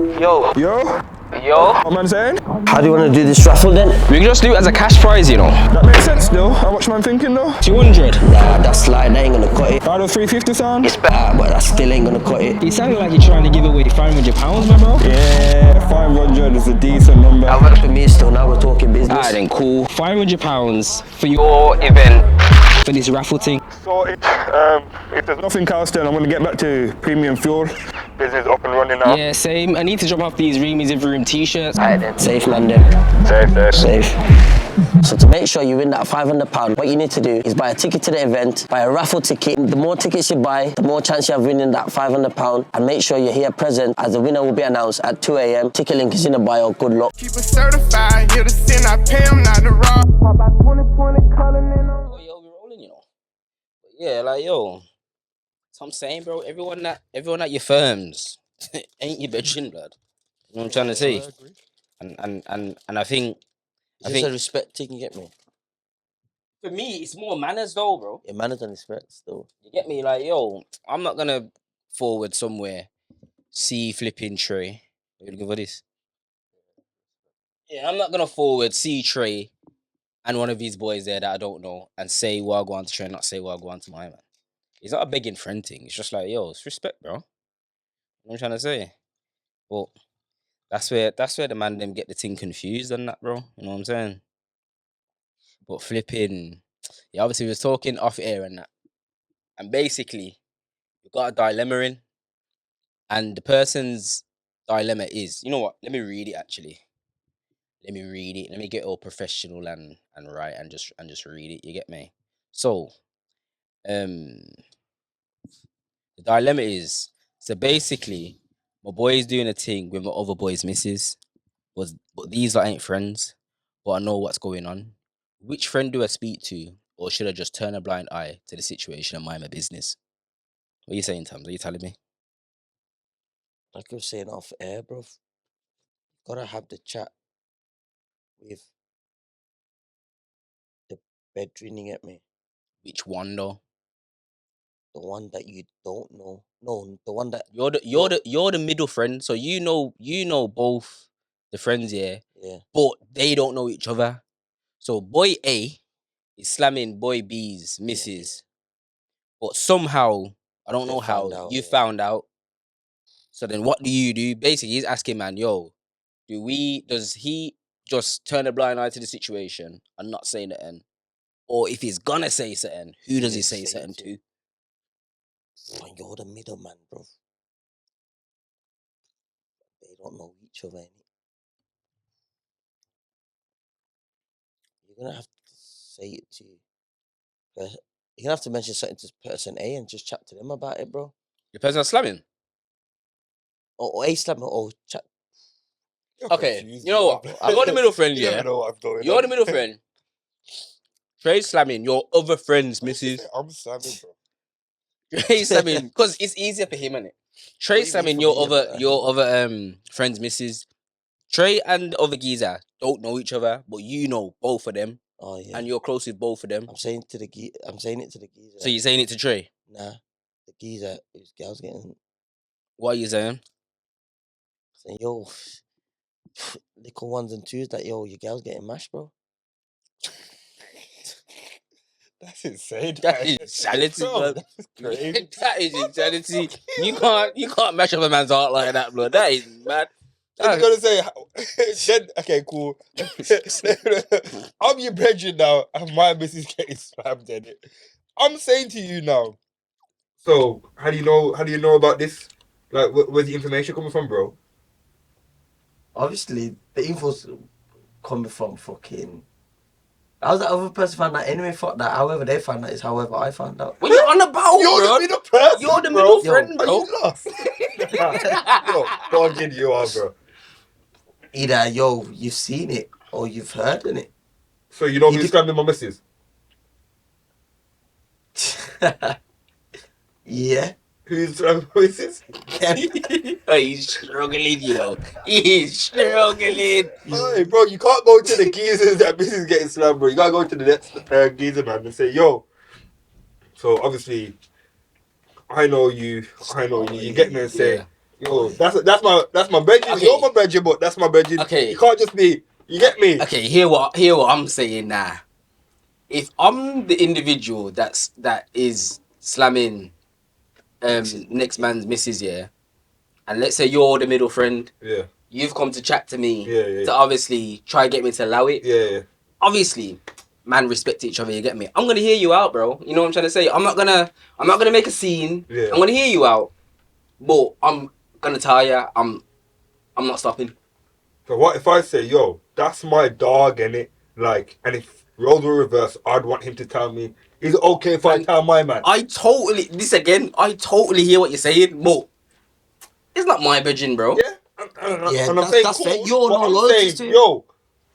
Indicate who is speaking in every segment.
Speaker 1: Yo.
Speaker 2: Yo?
Speaker 1: Yo.
Speaker 2: What man saying?
Speaker 3: How do you want to do this raffle then?
Speaker 1: We can just do it as a cash prize, you know.
Speaker 2: That makes sense though. How much man thinking though?
Speaker 1: 200.
Speaker 3: Nah, that's like, that ain't gonna cut it.
Speaker 2: Out of 350 sound?
Speaker 1: It's better.
Speaker 3: But that still ain't gonna cut it.
Speaker 1: You sound like you're trying to give away £500, my bro.
Speaker 2: Yeah, 500 is a decent number.
Speaker 3: That works for me still, now we're talking business.
Speaker 1: Alright then, cool. £500 for your event for this raffle thing.
Speaker 2: So if there's nothing else then I'm gonna get back to premium fuel. Business up and running now.
Speaker 1: Yeah, same. I need to drop off these ReemysLivingRoom t-shirts.
Speaker 3: Alright then. Safe man then. Safe. So to make sure you win that £500, what you need to do is buy a ticket to the event, buy a raffle ticket. The more tickets you buy, the more chance you have winning that £500, and make sure you're here present as the winner will be announced at 2 a.m. Ticket link is in the bio. Good luck.
Speaker 4: Keep it certified, here to sin, I pay them not to rob. About 20 color in them.
Speaker 1: Oh, yo, we're rolling, you know. But yeah, like, yo. So I'm saying, bro, everyone at your firms ain't your bitching, blood. You know what I'm trying to say? And I think
Speaker 3: It's a respect thing, you get me?
Speaker 1: for me it's more manners though, bro.
Speaker 3: Yeah, manners and respect still.
Speaker 1: You get me? Like, yo, I'm not gonna forward somewhere, see flipping Trey. What you looking for this? Yeah, I'm not gonna forward, see Trey and one of these boys there that I don't know and say what I go on to Trey, not say what I go on to my man. It's not a begging friend thing. It's just like, yo, it's respect, bro. You know what I'm trying to say? But that's where the man them get the thing confused and that, bro. You know what I'm saying? But flipping, yeah, obviously we was talking off air and that. And basically, we got a dilemma in. And the person's dilemma is, you know what? Let me read it actually. Let me read it. Let me get all professional and right and just read it. You get me? So, the dilemma is, so basically, my boy is doing a thing with my other boy's missus, but these lot ain't friends, but I know what's going on. Which friend do I speak to, or should I just turn a blind eye to the situation and mind my business? What are you saying, Tams? Are you telling me?
Speaker 3: Like I was saying off air, bro. Gotta have the chat with the bedroom, you get me?
Speaker 1: Which one though?
Speaker 3: The one that you don't know. No, the one that
Speaker 1: You're the middle friend, so you know both the friends here,
Speaker 3: yeah.
Speaker 1: but they don't know each other. So boy A is slamming boy B's missus, but somehow I don't know how you found out. So then what do you do? Basically, he's asking, man, yo, does he just turn a blind eye to the situation and not say nothing? Or if he's gonna say something, who does he say something to?
Speaker 3: And you're the middleman, bro. They don't know each other. You're gonna have to say it to you're gonna have to mention something to person A and just chat to them about it, bro.
Speaker 1: The person slamming?
Speaker 3: Or A slam or chat.
Speaker 1: Okay, you know what? You're the middle friend, yeah. You're the middle friend. Trey slamming your other friend's missus.
Speaker 5: I'm slamming, bro.
Speaker 1: Trey slamming, because it's easier for him, innit? Trey slamming your other friend's missus. Trey and the other geezer don't know each other, but you know both of them.
Speaker 3: Oh yeah.
Speaker 1: And you're close with both of them.
Speaker 3: I'm saying it to the geezer.
Speaker 1: So you're saying it to Trey?
Speaker 3: Nah. The geezer whose girl's getting.
Speaker 1: What are you saying?
Speaker 3: Saying, yo, little ones and twos that yo, your girl's getting mashed, bro.
Speaker 5: That's insane.
Speaker 1: That is insanity, bro.
Speaker 5: That's crazy.
Speaker 1: That is insanity. You can't mash up a man's heart like that, bro. That is mad.
Speaker 5: I was gonna say, then, okay, cool. I'm your brethren now, and my missus getting slammed in it. I'm saying to you now. So, how do you know about this? Like, where's the information coming from, bro?
Speaker 3: Obviously, the info's coming from fucking. How's that other person found out anyway? Fuck that. However they found out is however I found out.
Speaker 1: What you on about,
Speaker 5: You're
Speaker 1: bro?
Speaker 5: the middle person.
Speaker 1: You're the middle friend,
Speaker 5: Are
Speaker 1: bro.
Speaker 5: you lost? Yo, fucking you are, bro.
Speaker 3: Either yo, you've seen it or you've heard in it.
Speaker 5: So you know who's slamming my missus?
Speaker 3: Yeah.
Speaker 5: Who's slamming my missus?
Speaker 1: Oh, he's struggling, you know. He's struggling.
Speaker 5: Hey, bro, you can't go to the geezers that missus getting slammed, bro. You gotta go to the next geezer, man, and say, yo. So obviously, I know you. You get me and say, Yo, that's my bedroom.
Speaker 1: Okay.
Speaker 5: You're my bedroom, but that's my bedroom.
Speaker 1: Okay.
Speaker 5: You can't just be. You get me?
Speaker 1: Okay, hear what I'm saying now. If I'm the individual that is slamming next man's missus, yeah, and let's say you're the middle friend,
Speaker 5: Yeah.
Speaker 1: you've come to chat to me
Speaker 5: Yeah.
Speaker 1: to obviously try and get me to allow it.
Speaker 5: Yeah.
Speaker 1: Obviously, man, respect each other. You get me? I'm gonna hear you out, bro. You know what I'm trying to say? I'm not gonna make a scene.
Speaker 5: Yeah.
Speaker 1: I'm gonna hear you out, but I'm gonna tell you, I'm not stopping.
Speaker 5: So what if I say, yo, that's my dog, innit? Like, and if roles were reversed, I'd want him to tell me, is it okay if I
Speaker 1: Man,
Speaker 5: tell my man?
Speaker 1: I totally hear what you're saying, but it's not my bedroom, bro.
Speaker 5: Yeah. And I'm saying,
Speaker 3: that's
Speaker 5: cool,
Speaker 3: fair. You're
Speaker 5: but
Speaker 3: no
Speaker 5: I'm
Speaker 3: loyalties
Speaker 5: saying,
Speaker 3: to him.
Speaker 5: yo,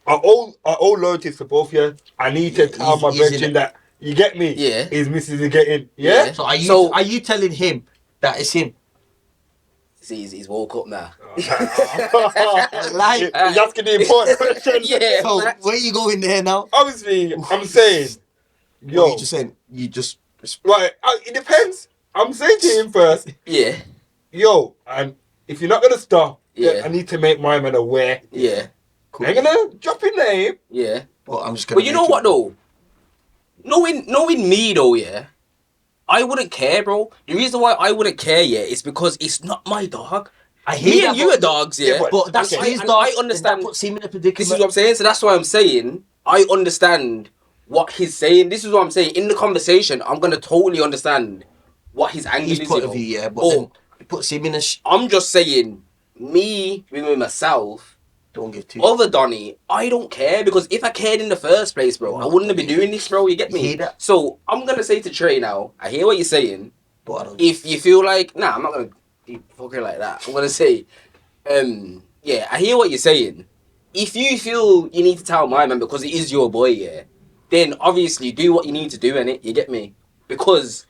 Speaker 5: I owe loyalties to both of you. I need to tell my
Speaker 3: he's in
Speaker 5: bedroom
Speaker 3: it.
Speaker 5: that, you get me?
Speaker 1: Yeah.
Speaker 5: His missus is getting, yeah?
Speaker 3: So are
Speaker 1: So-
Speaker 3: you telling him that it's him?
Speaker 1: See, he's woke up now.
Speaker 3: Like,
Speaker 5: He's asking the important question.
Speaker 1: Yeah.
Speaker 3: so
Speaker 1: but
Speaker 3: where you going there now?
Speaker 5: Obviously, I'm saying,
Speaker 3: What
Speaker 5: yo,
Speaker 3: are you just saying? You just
Speaker 5: right, it depends. I'm saying to him first,
Speaker 1: yeah,
Speaker 5: yo, and if you're not gonna stop,
Speaker 1: Yeah.
Speaker 5: I need to make my man aware.
Speaker 1: yeah,
Speaker 3: cool.
Speaker 5: I ain't gonna drop your name.
Speaker 1: yeah.
Speaker 3: Well, I'm just gonna.
Speaker 1: But you know what though? Knowing me though, yeah, I wouldn't care, bro. The reason why I wouldn't care, yeah, is because it's not my dog.
Speaker 3: I hear
Speaker 1: Me
Speaker 3: that,
Speaker 1: and you are dogs, yeah.
Speaker 3: But that's
Speaker 5: Okay.
Speaker 3: his
Speaker 1: And
Speaker 3: dog.
Speaker 1: I understand.
Speaker 3: That puts him in a predicament.
Speaker 1: This is what I'm saying. So that's why I'm saying I understand what he's saying. This is what I'm saying. In the conversation, I'm gonna totally understand what his angle
Speaker 3: his
Speaker 1: is.
Speaker 3: point
Speaker 1: You
Speaker 3: of
Speaker 1: know?
Speaker 3: view, yeah. But then it puts him in a.
Speaker 1: I'm just saying, me with myself.
Speaker 3: Don't give two.
Speaker 1: Other Donny, I don't care because if I cared in the first place, bro, I wouldn't have been doing this, bro. You get
Speaker 3: You
Speaker 1: me?
Speaker 3: hear that?
Speaker 1: So I'm gonna say to Trey now. I hear what you're saying.
Speaker 3: But I don't.
Speaker 1: If you feel like, nah, I'm not gonna be fucking like that. I'm gonna say, yeah, I hear what you're saying. If you feel you need to tell my man because it is your boy, yeah, then obviously do what you need to do, innit? You get me? Because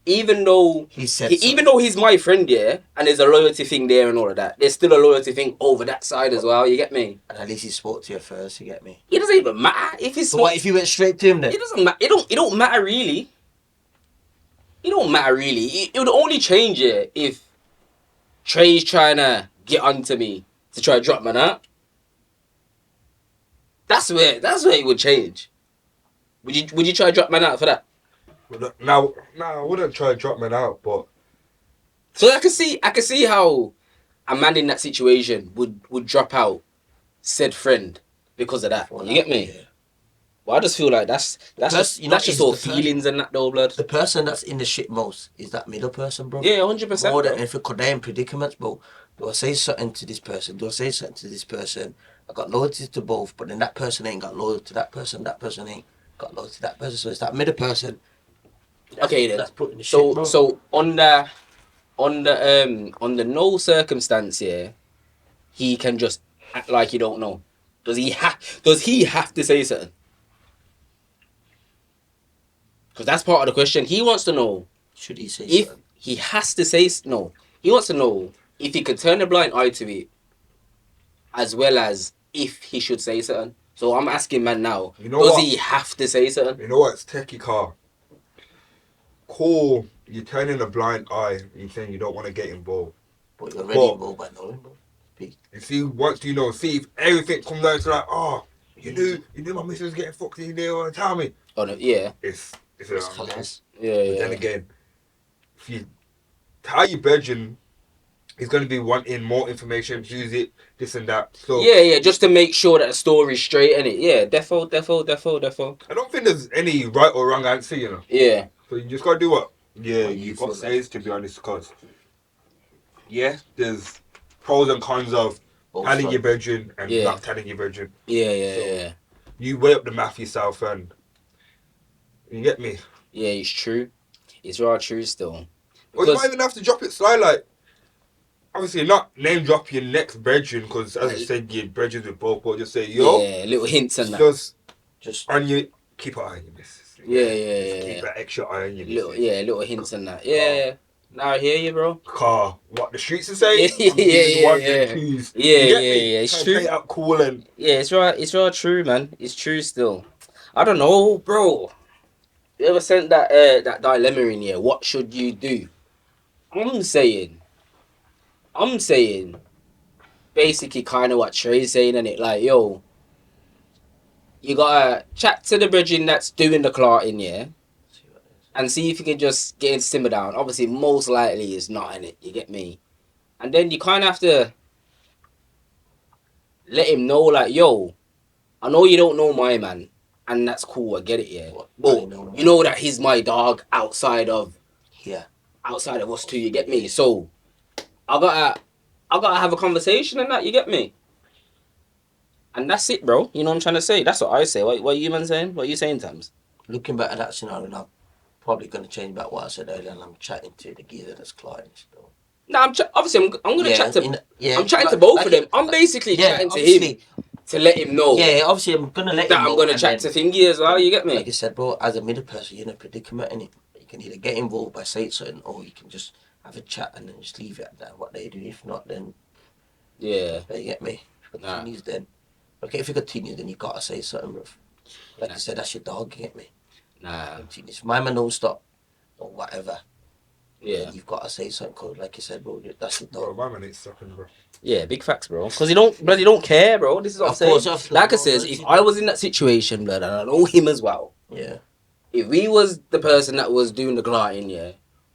Speaker 1: even though even though he's my friend, yeah, and there's a loyalty thing there and all of that, there's still a loyalty thing over that side as well. You get me?
Speaker 3: And at least he spoke to you first. You get me?
Speaker 1: It doesn't even matter if it's
Speaker 3: So
Speaker 1: not.
Speaker 3: what if you went straight to him then?
Speaker 1: It doesn't matter. It don't matter really. It don't matter really. It would only change it if Trey's trying to get onto me to try to drop man out. That's where it would change. Would you try to drop man out for that?
Speaker 5: Now, I wouldn't try to drop man out, but
Speaker 1: So I can see how a man in that situation would drop out said friend because of that. You get me?
Speaker 3: Yeah.
Speaker 1: Well, I just feel like that's just all feelings and that though, blood.
Speaker 3: The person that's in the shit most is that middle person, bro.
Speaker 1: Yeah, 100%.
Speaker 3: More than anything, because they're in predicaments, bro. Do I say something to this person? Do I say something to this person? I got loyalty to both, but then that person ain't got loyalty to that person. That person ain't got loyalty to that person. So it's that middle person.
Speaker 1: Okay then.
Speaker 3: That's putting the shit, bro.
Speaker 1: So on the no circumstance here, he can just act like you don't know. Does he have to say something? Because that's part of the question. He wants to know
Speaker 3: Should he say
Speaker 1: if
Speaker 3: something?
Speaker 1: he has to say no. He wants to know if he could turn a blind eye to it, as well as if he should say something. So I'm asking man now,
Speaker 5: You know
Speaker 1: does
Speaker 5: what?
Speaker 1: he have to say something?
Speaker 5: you know what? It's techie car. Cool. You're turning a blind eye. You're saying you don't want to get involved.
Speaker 3: But you're already involved by knowing, bro. Speak.
Speaker 5: You see, once you know, see if everything comes out to like, oh, you knew my missus was getting fucked. You didn't want to tell me.
Speaker 1: Oh no, yeah,
Speaker 5: It's
Speaker 3: Class.
Speaker 1: yeah,
Speaker 5: But
Speaker 1: yeah.
Speaker 5: then again, if you tell your virgin, he's going to be wanting more information, use it, this and that. So
Speaker 1: Yeah, just to make sure that the story's straight, innit? Yeah, defo.
Speaker 5: I don't think there's any right or wrong answer, you know.
Speaker 1: Yeah,
Speaker 5: So you just got to do what? Yeah,
Speaker 3: What
Speaker 5: you
Speaker 3: you
Speaker 5: got
Speaker 3: feel
Speaker 5: says to be honest, because there's pros and cons of
Speaker 3: Both
Speaker 5: telling your
Speaker 3: sides.
Speaker 5: virgin and
Speaker 1: Yeah.
Speaker 5: not telling your virgin.
Speaker 1: yeah.
Speaker 5: You weigh up the math yourself, and you get me.
Speaker 1: Yeah, it's true. It's rather true still.
Speaker 5: Or you
Speaker 1: Because
Speaker 5: might even have to drop it sly, like, obviously not name drop your next brethren, because as I said, your brethren with both, but just say, yo,
Speaker 1: yeah, little hints and that.
Speaker 5: just on your, keep an eye on your missus.
Speaker 1: Yeah.
Speaker 5: Keep that extra eye on your missus.
Speaker 1: Little hints and that. Yeah. Now I hear you, bro.
Speaker 5: Car, what the streets are saying?
Speaker 1: Yeah,
Speaker 5: I'm giving ones
Speaker 1: yeah.
Speaker 5: and twos.
Speaker 1: Yeah,
Speaker 5: You get me?
Speaker 1: yeah, it's
Speaker 5: Try and
Speaker 1: true.
Speaker 5: play it out cool and
Speaker 1: Yeah, it's right. It's right. True, man. It's true still. I don't know, bro. You ever sent that dilemma in here? What should you do? I'm saying, I'm saying basically kind of what Trey's saying, and it like, yo, you gotta chat to the bridging that's doing the clarting, yeah, and see if you can just get him to simmer down. Obviously, most likely is not in it. You get me? And then you kind of have to let him know, like, yo, I know you don't know my man, and that's cool. I get it, yeah. But you know that he's my dog outside of us two. You get me? So I gotta have a conversation and that. You get me? And that's it, bro. You know what I'm trying to say? That's what I say. What you man saying? What are you saying, Tams?
Speaker 3: Looking back at that scenario, I'm probably going to change back what I said earlier, and I'm chatting to the geezer that's clotting still.
Speaker 1: No, obviously I'm gonna chat to. I'm chatting to
Speaker 3: like,
Speaker 1: both of them. I'm basically chatting to him to let him know.
Speaker 3: Yeah, obviously I'm gonna let him know.
Speaker 1: I'm gonna chat to Thingy as well. You get me?
Speaker 3: Like I said, bro, as a middle person, you're in a predicament, and you can either get involved by saying something, or you can just have a chat and then just leave it at that. What they do, if not, then
Speaker 1: yeah,
Speaker 3: you get me. If it continues, then okay. If it continues, then you gotta say something, bro. Like I said, that's your dog. You get me?
Speaker 1: Nah.
Speaker 3: If my man don't stop or whatever,
Speaker 1: yeah,
Speaker 3: you've got to say something. Cause like you said, bro, that's your dog.
Speaker 5: Bro, my man ain't stopping, bro.
Speaker 1: Yeah, big facts, bro. Because he don't care, bro. This is what I'm saying. Like I says, if I was in that situation, blood, and I know him as well.
Speaker 3: Yeah.
Speaker 1: If we was the person that was doing the gliding, yeah,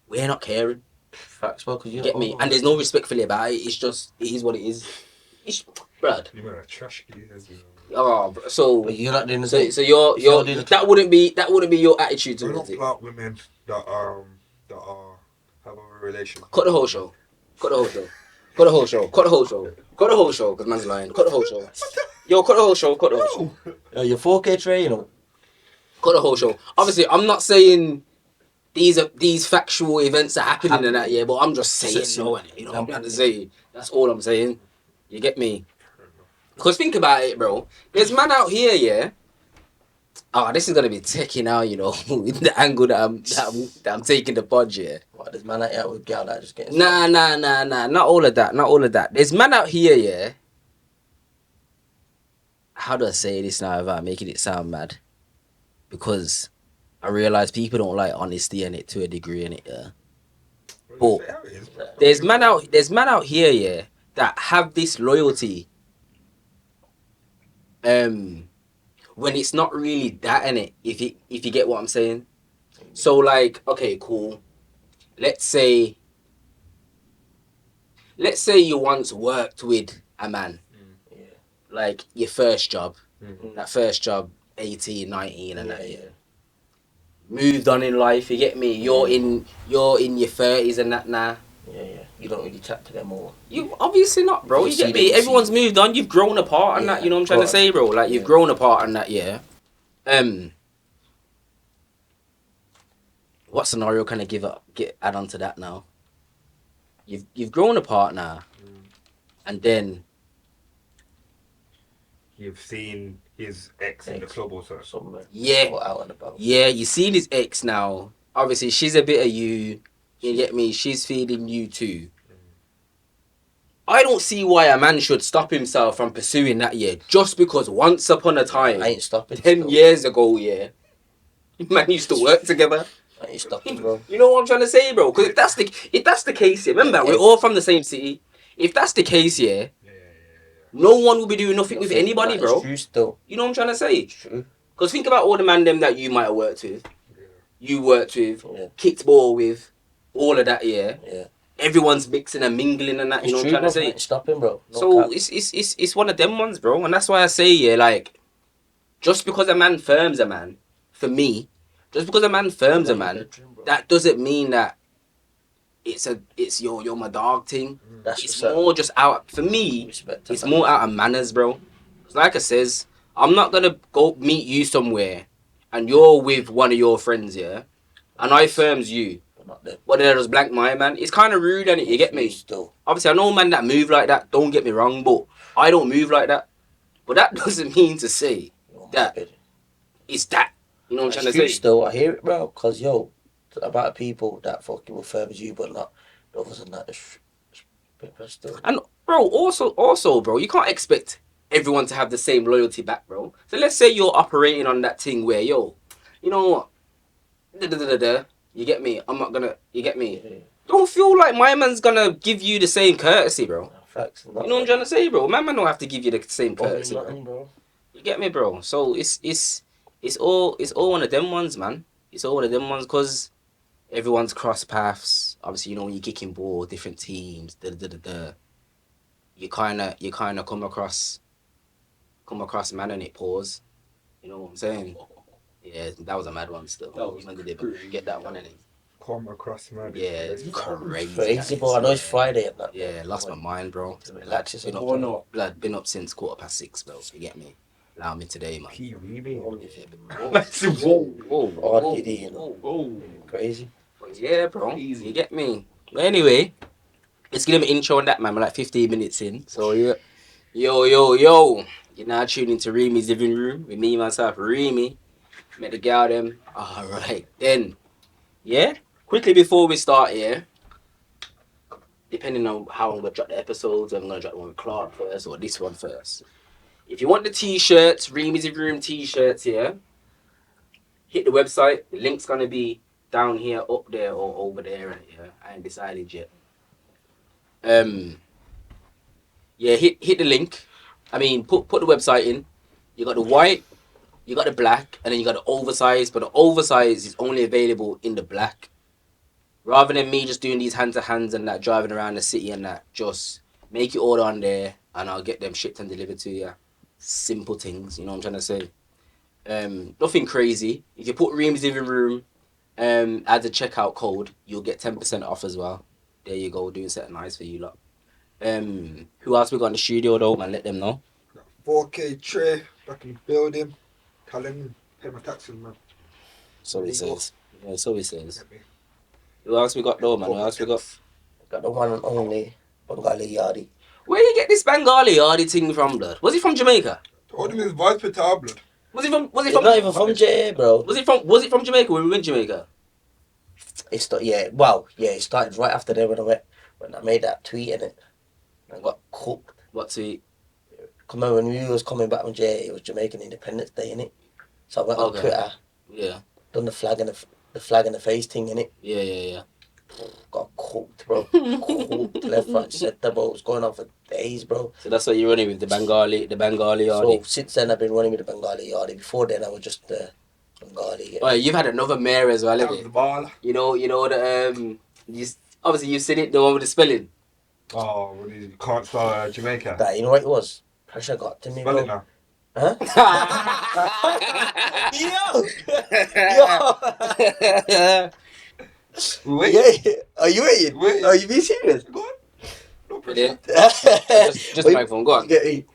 Speaker 1: we're not caring.
Speaker 3: Facts, bro. Cause you
Speaker 1: get me, and there's no respectfully about it. It's just it is what it is. It's blood.
Speaker 5: You better trash geezers, you know.
Speaker 1: Oh, so
Speaker 3: but you're not doing the
Speaker 1: same. So you're that wouldn't be your attitude towards
Speaker 5: it.
Speaker 1: it.
Speaker 5: Don't women that have a relationship.
Speaker 1: Cut the whole show. Cut the whole show. Cut the whole show. Cut the whole show. Cut the whole show. Because man's lying. Cut the whole show. Yo, cut the whole show. Cut the whole show.
Speaker 3: Your 4K tray, you know.
Speaker 1: Cut the whole show. Obviously, I'm not saying these factual events are happening and that, yeah, but I'm just saying no, you know. I'm trying to say that's all I'm saying. You get me? Because think about it, bro. There's man out here, yeah. Oh, this is gonna be taking out, you know, with the angle that I'm taking the pod, yeah.
Speaker 3: What, there's man out here with girl that just getting
Speaker 1: Nah. Not all of that. Not all of that. There's man out here, yeah. How do I say this now without making it sound mad? Because I realize people don't like honesty in it to a degree in it, yeah. But there's man out here, yeah, that have this loyalty. When it's not really that in it, if you get what I'm saying. So like, okay, cool. Let's say you once worked with a man.
Speaker 3: Yeah.
Speaker 1: Like your first job. That first job, 18, 19 and that, yeah. Moved on in life, you get me? You're in your 30s and that now.
Speaker 3: Yeah. You don't really chat to them more.
Speaker 1: You obviously not, bro. You get me? Everyone's moved on. You've grown apart and that. You know what I'm trying to say, bro? Like you've grown apart and that. Yeah. What scenario can I add on to that now? You've grown apart now, and then
Speaker 5: you've seen his ex in the club or something.
Speaker 1: Yeah.
Speaker 3: Or out and about.
Speaker 1: Yeah. You seen his ex now. Obviously, she's a bit of you. You get me? She's feeding you too. I don't see why a man should stop himself from pursuing that, yeah, just because once upon a time,
Speaker 3: I ain't stopping.
Speaker 1: 10 years ago, yeah, man used to work together.
Speaker 3: I ain't stopping, bro.
Speaker 1: You know what I'm trying to say, bro? Because if that's the case, yeah, remember, we're all from the same city. If that's the case, yeah, no one will be doing nothing with anybody, bro.
Speaker 3: True still.
Speaker 1: You know what I'm trying to say?
Speaker 3: True.
Speaker 1: Because think about all the man them that you might have worked with, you worked with, kicked ball with, all of that, yeah. Everyone's mixing and mingling and that, you know what I'm trying to say?
Speaker 3: Stopping, bro.
Speaker 1: So it's one of them ones, bro, and that's why I say, yeah, like, just because a man firms a man, for me, just because a man firms a man, that doesn't mean that it's you're my dog thing. It's more just out, for me, it's more out of manners, bro. Like I says, I'm not gonna go meet you somewhere and you're with one of your friends, yeah, and I firms you. But then just blank my man. It's kind of rude, and you get me?
Speaker 3: Still.
Speaker 1: Obviously, I know men that move like that. Don't get me wrong, but I don't move like that. But that doesn't mean to say that it's that. You know what I'm trying to say?
Speaker 3: Still, I hear it, bro. Cause about people that fucking will firms you, but not others and that. Still.
Speaker 1: And bro, also, bro, you can't expect everyone to have the same loyalty back, bro. So let's say you're operating on that thing where, yo, you know what? You get me? I'm not gonna. You get me? don't feel like my man's gonna give you the same courtesy, bro.
Speaker 3: Facts.
Speaker 1: You know what I'm trying to say, bro? My man don't have to give you the same courtesy, bro.
Speaker 3: bro.
Speaker 1: You get me, bro? So it's all one of them ones, man. It's all one of them ones because everyone's cross paths. Obviously, you know when you're kicking ball, different teams, you kind of come across man and it pause. You know what I'm saying? Yeah, that was a mad one still.
Speaker 5: That was
Speaker 1: You man didn't get that one, innit?
Speaker 5: Come across, man.
Speaker 1: Yeah, it's crazy.
Speaker 3: Crazy, bro. I know it's Friday and that.
Speaker 1: Yeah, lost my mind, bro.
Speaker 3: Relax yourself.
Speaker 1: Been up since 6:15, bro. You get me? Allow me today, man.
Speaker 5: He really.
Speaker 3: Oh, did he? You know? Crazy.
Speaker 1: Yeah, bro. You get me? But anyway, let's give him an intro on that, man. We're like 15 minutes in. So, yeah. Yo. You're now tuning to Reemy's Living Room with me, myself, Reemy. Met the girl, them. Alright, then. Yeah? Quickly before we start here, depending on how I'm going to drop the episodes, I'm going to drop the one with Clark first or this one first. If you want the t-shirts, Reemy's Living Room t-shirts here, hit the website. The link's going to be down here, up there, or over there. Yeah, I ain't decided yet. Yeah, hit the link. I mean, put the website in. You got the white, you got the black, and then you got the oversized. But the oversized is only available in the black. Rather than me just doing these hand-to-hands and that, driving around the city and that, just make your order on there, and I'll get them shipped and delivered to you. Simple things, you know what I'm trying to say. Nothing crazy. If you put Reem's Living Room as a checkout code, you'll get 10% off as well. There you go, doing something nice for you lot. Who else we got in the studio though, man? Let them know.
Speaker 5: 4K Trey back in the building. Tell him pay my taxes, man.
Speaker 1: So he says. Yeah, so he says. Who else we got though, man? Who else we got?
Speaker 3: Got the one and only Bengali Yadi.
Speaker 1: Where you get this Bengali Yardi thing from, blood? Was he from Jamaica?
Speaker 5: Told him his voice petar, blood.
Speaker 1: Was he from?
Speaker 3: He's not even from JA, bro.
Speaker 1: Was it from Jamaica when we went to Jamaica?
Speaker 3: It started right after there when I made that tweet in it. I got cooked.
Speaker 1: What tweet?
Speaker 3: Remember when we was coming back from JA, it was Jamaican Independence Day, innit? So I went on Twitter.
Speaker 1: Yeah.
Speaker 3: Done the flag and the face thing, innit?
Speaker 1: Yeah.
Speaker 3: Got cooked, bro. Cooked left, right, centre, bro. It was going on for days, bro.
Speaker 1: So that's what you're running with, the Bengali Yardi.
Speaker 3: So since then, I've been running with the Bengali Yardi. Before then, I was just the Bengali. Yeah.
Speaker 1: Oh, you've had another mayor as well, haven't you?
Speaker 5: TamzBaller.
Speaker 1: You know the obviously you've seen it, the one with the spelling.
Speaker 5: Oh, well, you can't spell Jamaica.
Speaker 3: That, you know what it was? Pressure got to me,
Speaker 5: Spell
Speaker 3: bro.
Speaker 5: it now.
Speaker 3: Huh?
Speaker 5: Wait.
Speaker 3: Yeah. Are you waiting?
Speaker 5: Wait.
Speaker 3: Are you being serious?
Speaker 5: Go on. No
Speaker 1: Brilliant.
Speaker 5: pressure.
Speaker 1: just the microphone. Go on.
Speaker 3: Get me.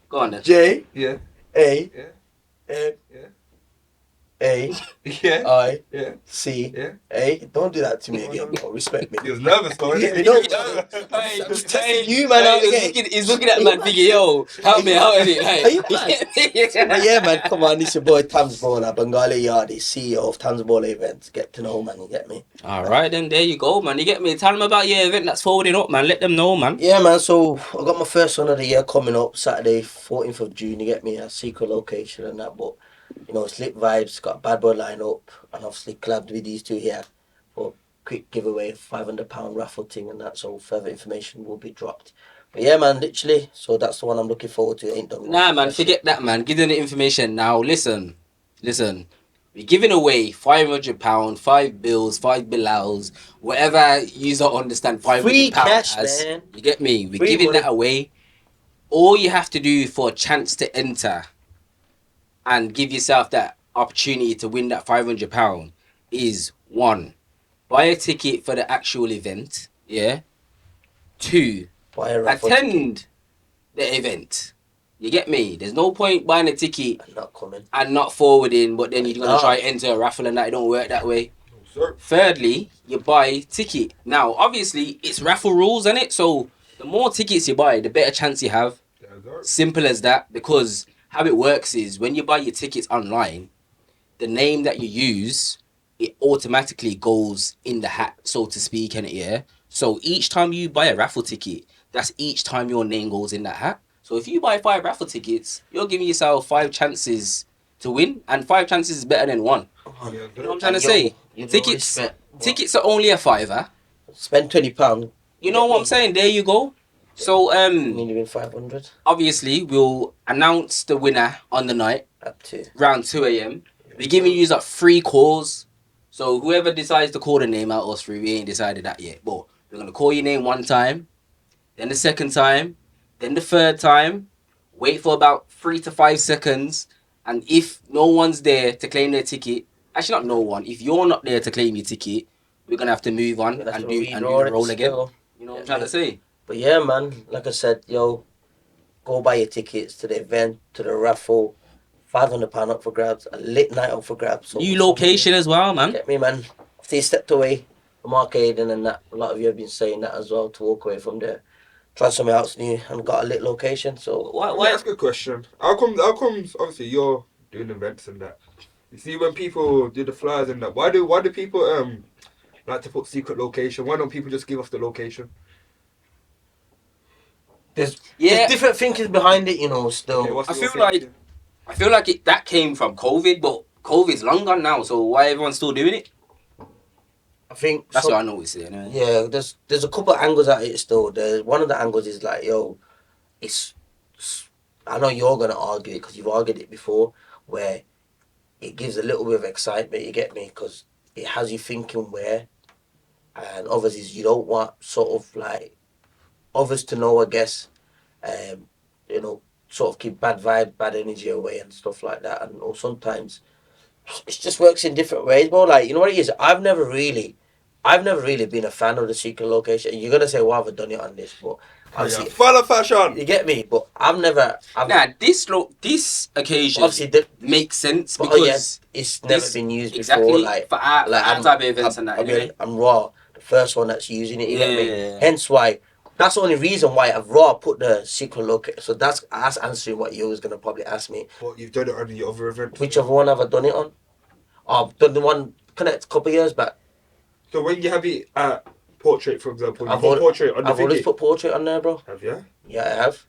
Speaker 1: Go on then.
Speaker 3: J
Speaker 5: Yeah.
Speaker 3: A
Speaker 5: Yeah.
Speaker 3: N
Speaker 5: Yeah.
Speaker 3: A
Speaker 5: Yeah.
Speaker 3: I
Speaker 5: Yeah.
Speaker 3: C
Speaker 5: Yeah.
Speaker 3: A. Don't do that to me again, bro. Respect me.
Speaker 5: He was nervous, though.
Speaker 3: Yeah,
Speaker 5: He
Speaker 3: no,
Speaker 5: was
Speaker 3: no.
Speaker 5: nervous.
Speaker 3: I'm just testing you, man. Out again.
Speaker 1: He's looking at man thinking, yo, help me out in it.
Speaker 3: Are you But yeah, man, come on, it's your boy TamzBaller, Bengali Yardi, CEO of TamzBaller Events. Get to know, man, you get me?
Speaker 1: Alright then, there you go, man. You get me? Tell them about your event that's folding up, man. Let them know, man.
Speaker 3: Yeah, man, so I got my first one of the year coming up Saturday, 14th of June, you get me? A secret location and that, but, you know, it's lit vibes, got a bad boy line up, and obviously collabed with these two here for quick giveaway, £500 raffle thing and that, so further information will be dropped. But yeah, man, literally, so that's the one I'm looking forward to. Ain't done.
Speaker 1: Nah, man, forget that, man. Give them the information now. Listen. We're giving away £500, 5 bills, 5 bilals, whatever you don't understand. £500
Speaker 3: Free cash,
Speaker 1: as.
Speaker 3: man.
Speaker 1: You get me? We're
Speaker 3: Free
Speaker 1: giving
Speaker 3: money.
Speaker 1: that away. All you have to do for a chance to enter and give yourself that opportunity to win that £500 is 1, buy a ticket for the actual event. Yeah. 2,
Speaker 3: Buy a raffle
Speaker 1: attend the event. You get me? There's no point buying a ticket
Speaker 3: and not coming.
Speaker 1: and not forwarding, but then you're gonna
Speaker 3: Nah.
Speaker 1: try enter a raffle and that. It don't work that way.
Speaker 5: No, sir.
Speaker 1: Thirdly, you buy ticket. Now, obviously, it's raffle rules, isn't it? So the more tickets you buy, the better chance you have.
Speaker 5: Yeah, sir.
Speaker 1: Simple as that. Because how it works is when you buy your tickets online, the name that you use, it automatically goes in the hat, so to speak, innit? Yeah. So each time you buy a raffle ticket, that's each time your name goes in that hat. So if you buy 5 raffle tickets, you're giving yourself 5 chances to win, and 5 chances is better than 1.
Speaker 5: Yeah,
Speaker 1: You know what
Speaker 5: sir.
Speaker 1: I'm trying to say?
Speaker 3: You know,
Speaker 1: Tickets
Speaker 3: respect.
Speaker 1: tickets are only a £5.
Speaker 3: spend £20.
Speaker 1: You know what I'm saying? There you go. So
Speaker 3: Nearly win 500
Speaker 1: obviously we'll announce the winner on the night
Speaker 3: at 2.
Speaker 1: around 2 a.m. We're giving you like 3 calls. So whoever decides to call the name out of 3, we ain't decided that yet. But we're gonna call your name one time, then the second time, then the third time. Wait for about 3 to 5 seconds, and if no one's there to claim their ticket, actually not no one. If you're not there to claim your ticket, we're gonna have to move on and do the roll again. You know what I'm trying to say?
Speaker 3: But yeah, man, like I said, yo, go buy your tickets to the event, to the raffle. £500 up for grabs, a lit night up for grabs. So
Speaker 1: New location as well, man.
Speaker 3: Get me, man. After you stepped away from arcade and that, a lot of you have been saying that as well, to walk away from there. Try something else new and got a lit location. So
Speaker 5: why? That's a good question. How come? Obviously you're doing events and that. You see, when people do the flyers and that, why do people like to put secret location? Why don't people just give us the location?
Speaker 3: there's different thinkings behind it, you know. Still,
Speaker 1: I feel like that came from COVID, but COVID's long gone now. So why everyone's still doing it?
Speaker 3: I think
Speaker 1: that's what I noticed. Anyway.
Speaker 3: Yeah, there's a couple of angles at it still. There's one of the angles is like, yo, it's I know you're gonna argue it because you've argued it before, where it gives a little bit of excitement. You get me? Because it has you thinking where, and others is you don't want sort of like others to know, I guess, you know, sort of keep bad vibe, bad energy away and stuff like that. And or sometimes it just works in different ways, bro. Like, you know what it is? I've never really been a fan of the secret location. You're gonna say, "Why have I done it on this?" But obviously,
Speaker 5: follow fashion.
Speaker 3: You get me? But
Speaker 1: this occasion obviously makes sense because
Speaker 3: it's never been used
Speaker 1: exactly
Speaker 3: before. Like
Speaker 1: for our type of events and that. Anyway.
Speaker 3: I'm Raw, the first one that's using it. You get me? Hence why. That's the only reason why I've Raw put the secret location. So that's answering what you was gonna probably ask me.
Speaker 5: But you've done it on the other event.
Speaker 3: Which other one have I done it on? I've done the one Connect a couple of years back.
Speaker 5: So when you have it at portrait, for example, I've always
Speaker 3: put portrait on there, bro.
Speaker 5: Have you?
Speaker 3: Yeah, I have.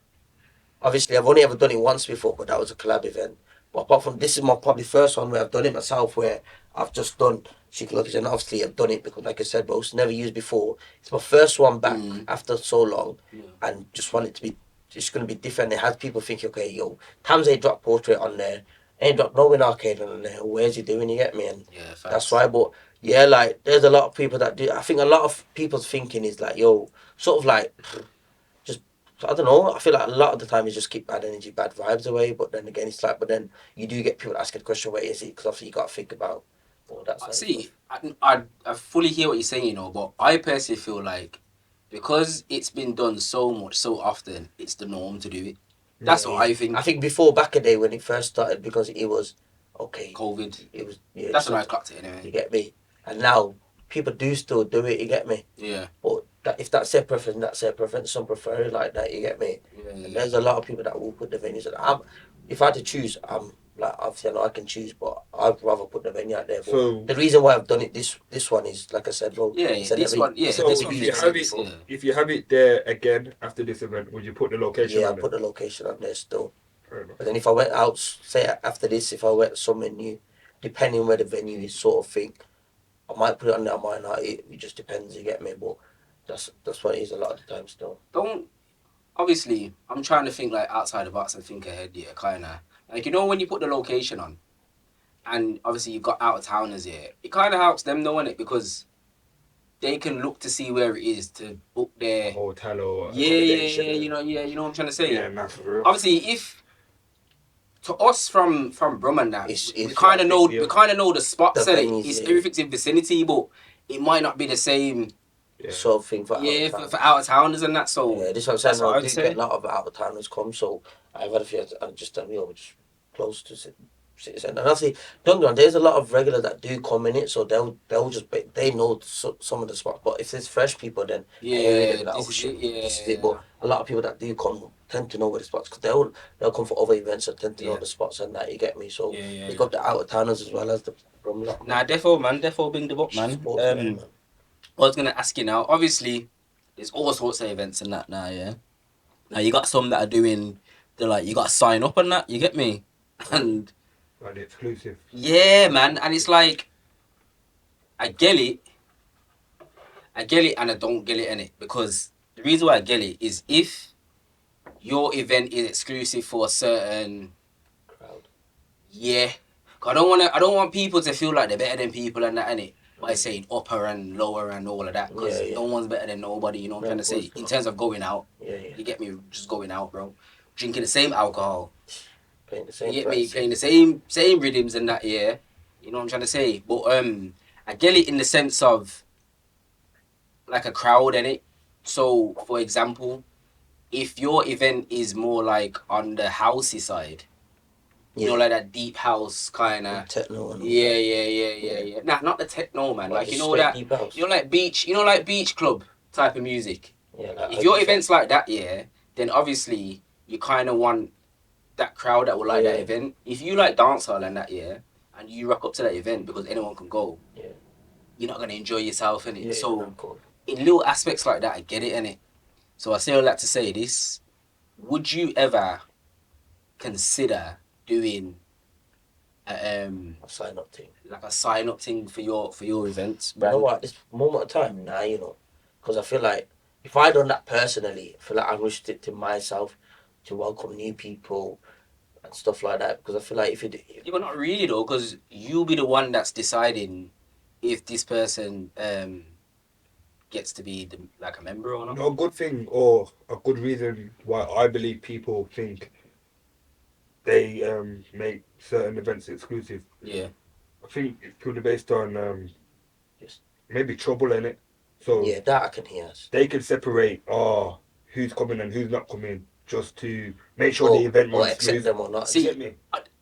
Speaker 3: Obviously, I've only ever done it once before, but that was a collab event. But apart from this, is my probably first one where I've done it myself, where I've just done secret location. And obviously, I've done it because, like I said, bro, it's never used before. It's my first one back after so long, and just want it to be. It's going to be different. It has people thinking, okay, yo, Tams ain't dropped portrait on there, ain't dropped no win arcade on there. Where's he doing? You get me? And that's why. But yeah, like there's a lot of people that do. I think a lot of people's thinking is like, yo, sort of like, just I don't know. I feel like a lot of the time is just keep bad energy, bad vibes away. But then again, it's like, but then you do get people asking the question, where is it? Because obviously you got to think about all that.
Speaker 1: See, I fully hear what you're saying, you know, but I personally feel like because it's been done so much, so often, it's the norm to do it. That's what I think.
Speaker 3: I think before back a day when it first started, because it was okay.
Speaker 1: COVID.
Speaker 3: It was
Speaker 1: that's when I clocked it anyway.
Speaker 3: You get me? And now people do still do it. You get me?
Speaker 1: Yeah.
Speaker 3: But if that's their preference, that's their preference. Some prefer it like that. You get me?
Speaker 1: Yeah.
Speaker 3: And there's a lot of people that will put the venues. If I had to choose, like obviously I know I can choose, but I'd rather put the venue out there. But so, the reason why I've done it this one is like I said, bro.
Speaker 1: This one.
Speaker 5: So if you have it there again after this event, would you put the location?
Speaker 3: Yeah, I'll put the location on there still. But then if I went out, say after this, if I went somewhere new, depending where the venue is, sort of thing, I might put it on there, I might not. It just depends. You get me? But that's what it is a lot of the time still.
Speaker 1: Obviously, I'm trying to think like outside the box and think ahead. Yeah, kind of. Like, you know, when you put the location on, and obviously you've got out of towners here, it kind of helps them knowing it because they can look to see where it is to book their
Speaker 5: hotel or
Speaker 1: you know what I'm trying to say.
Speaker 5: Yeah, that's for real.
Speaker 1: Obviously, if to us from Brum and that, we kind of know the spots that everything's in vicinity, but it might not be the same.
Speaker 3: Yeah. Sort of thing for
Speaker 1: out of towners and that. So
Speaker 3: yeah, this is what I'm saying. I do get a lot of out of towners come. So I've had a few. I just tell me, just close to city centre. And obviously, don't get me wrong, there's a lot of regulars that do come in it, so they'll just they know some of the spots. But if there's fresh people, then this is it. But a lot of people that do come tend to know where the spots because they'll come for other events and tend to know the spots and that. You get me? So we got the out of towners as well as the Brum lot.
Speaker 1: Nah, defo bring them up, man. I was gonna ask you now. Obviously, there's all sorts of events and that now. Yeah. Now you got some that are doing. They're like you got to sign up and that. You get me? And
Speaker 5: like the exclusive.
Speaker 1: Yeah, man. And it's like, I get I get it and I don't get it in it, because the reason why I get it is if your event is exclusive for a certain
Speaker 3: Crowd.
Speaker 1: yeah. I don't want people to feel like they're better than people and that, innit? By saying upper and lower and all of that, because no one's better than nobody, you know what I'm trying to say? In terms of going out, you get me, just going out, bro. Drinking the same alcohol,
Speaker 3: Playing the same
Speaker 1: you get me, playing the same rhythms and that, yeah. You know what I'm trying to say? But I get it in the sense of like a crowd, innit? So, for example, if your event is more like on the housey side, you know, like that deep house kind of
Speaker 3: techno and all
Speaker 1: yeah. Nah, not the techno, man.
Speaker 3: What,
Speaker 1: Like,
Speaker 3: just
Speaker 1: you know
Speaker 3: straight
Speaker 1: that,
Speaker 3: deep house?
Speaker 1: you know, like beach club type of music.
Speaker 3: Yeah, like
Speaker 1: If your event's like that, yeah, then obviously you kind of want that crowd that will like that event. If you like dancehall and that, yeah, and you rock up to that event because anyone can go, you're not gonna enjoy yourself, innit? So in little aspects like that, I get it, innit? So I say all that to say this: would you ever consider doing a
Speaker 3: sign up thing,
Speaker 1: like a sign up thing for your events?
Speaker 3: You know what? This moment of time now, you know, because I feel like if I done that personally, I feel like I restricted myself to welcome new people and stuff like that. Because I feel like if you do,
Speaker 1: Yeah, but not really though, because you'll be the one that's deciding if this person gets to be like a member or not.
Speaker 5: No, a good thing or a good reason why I believe people think they make certain events exclusive.
Speaker 1: Yeah.
Speaker 5: I think it's purely based on
Speaker 3: Just
Speaker 5: maybe trouble in it. So
Speaker 3: yeah, that I can hear.
Speaker 5: they can separate who's coming and who's not coming just to make sure the event
Speaker 3: or
Speaker 5: runs
Speaker 3: accept
Speaker 5: smooth.
Speaker 3: them or not.
Speaker 1: See,
Speaker 5: Get me?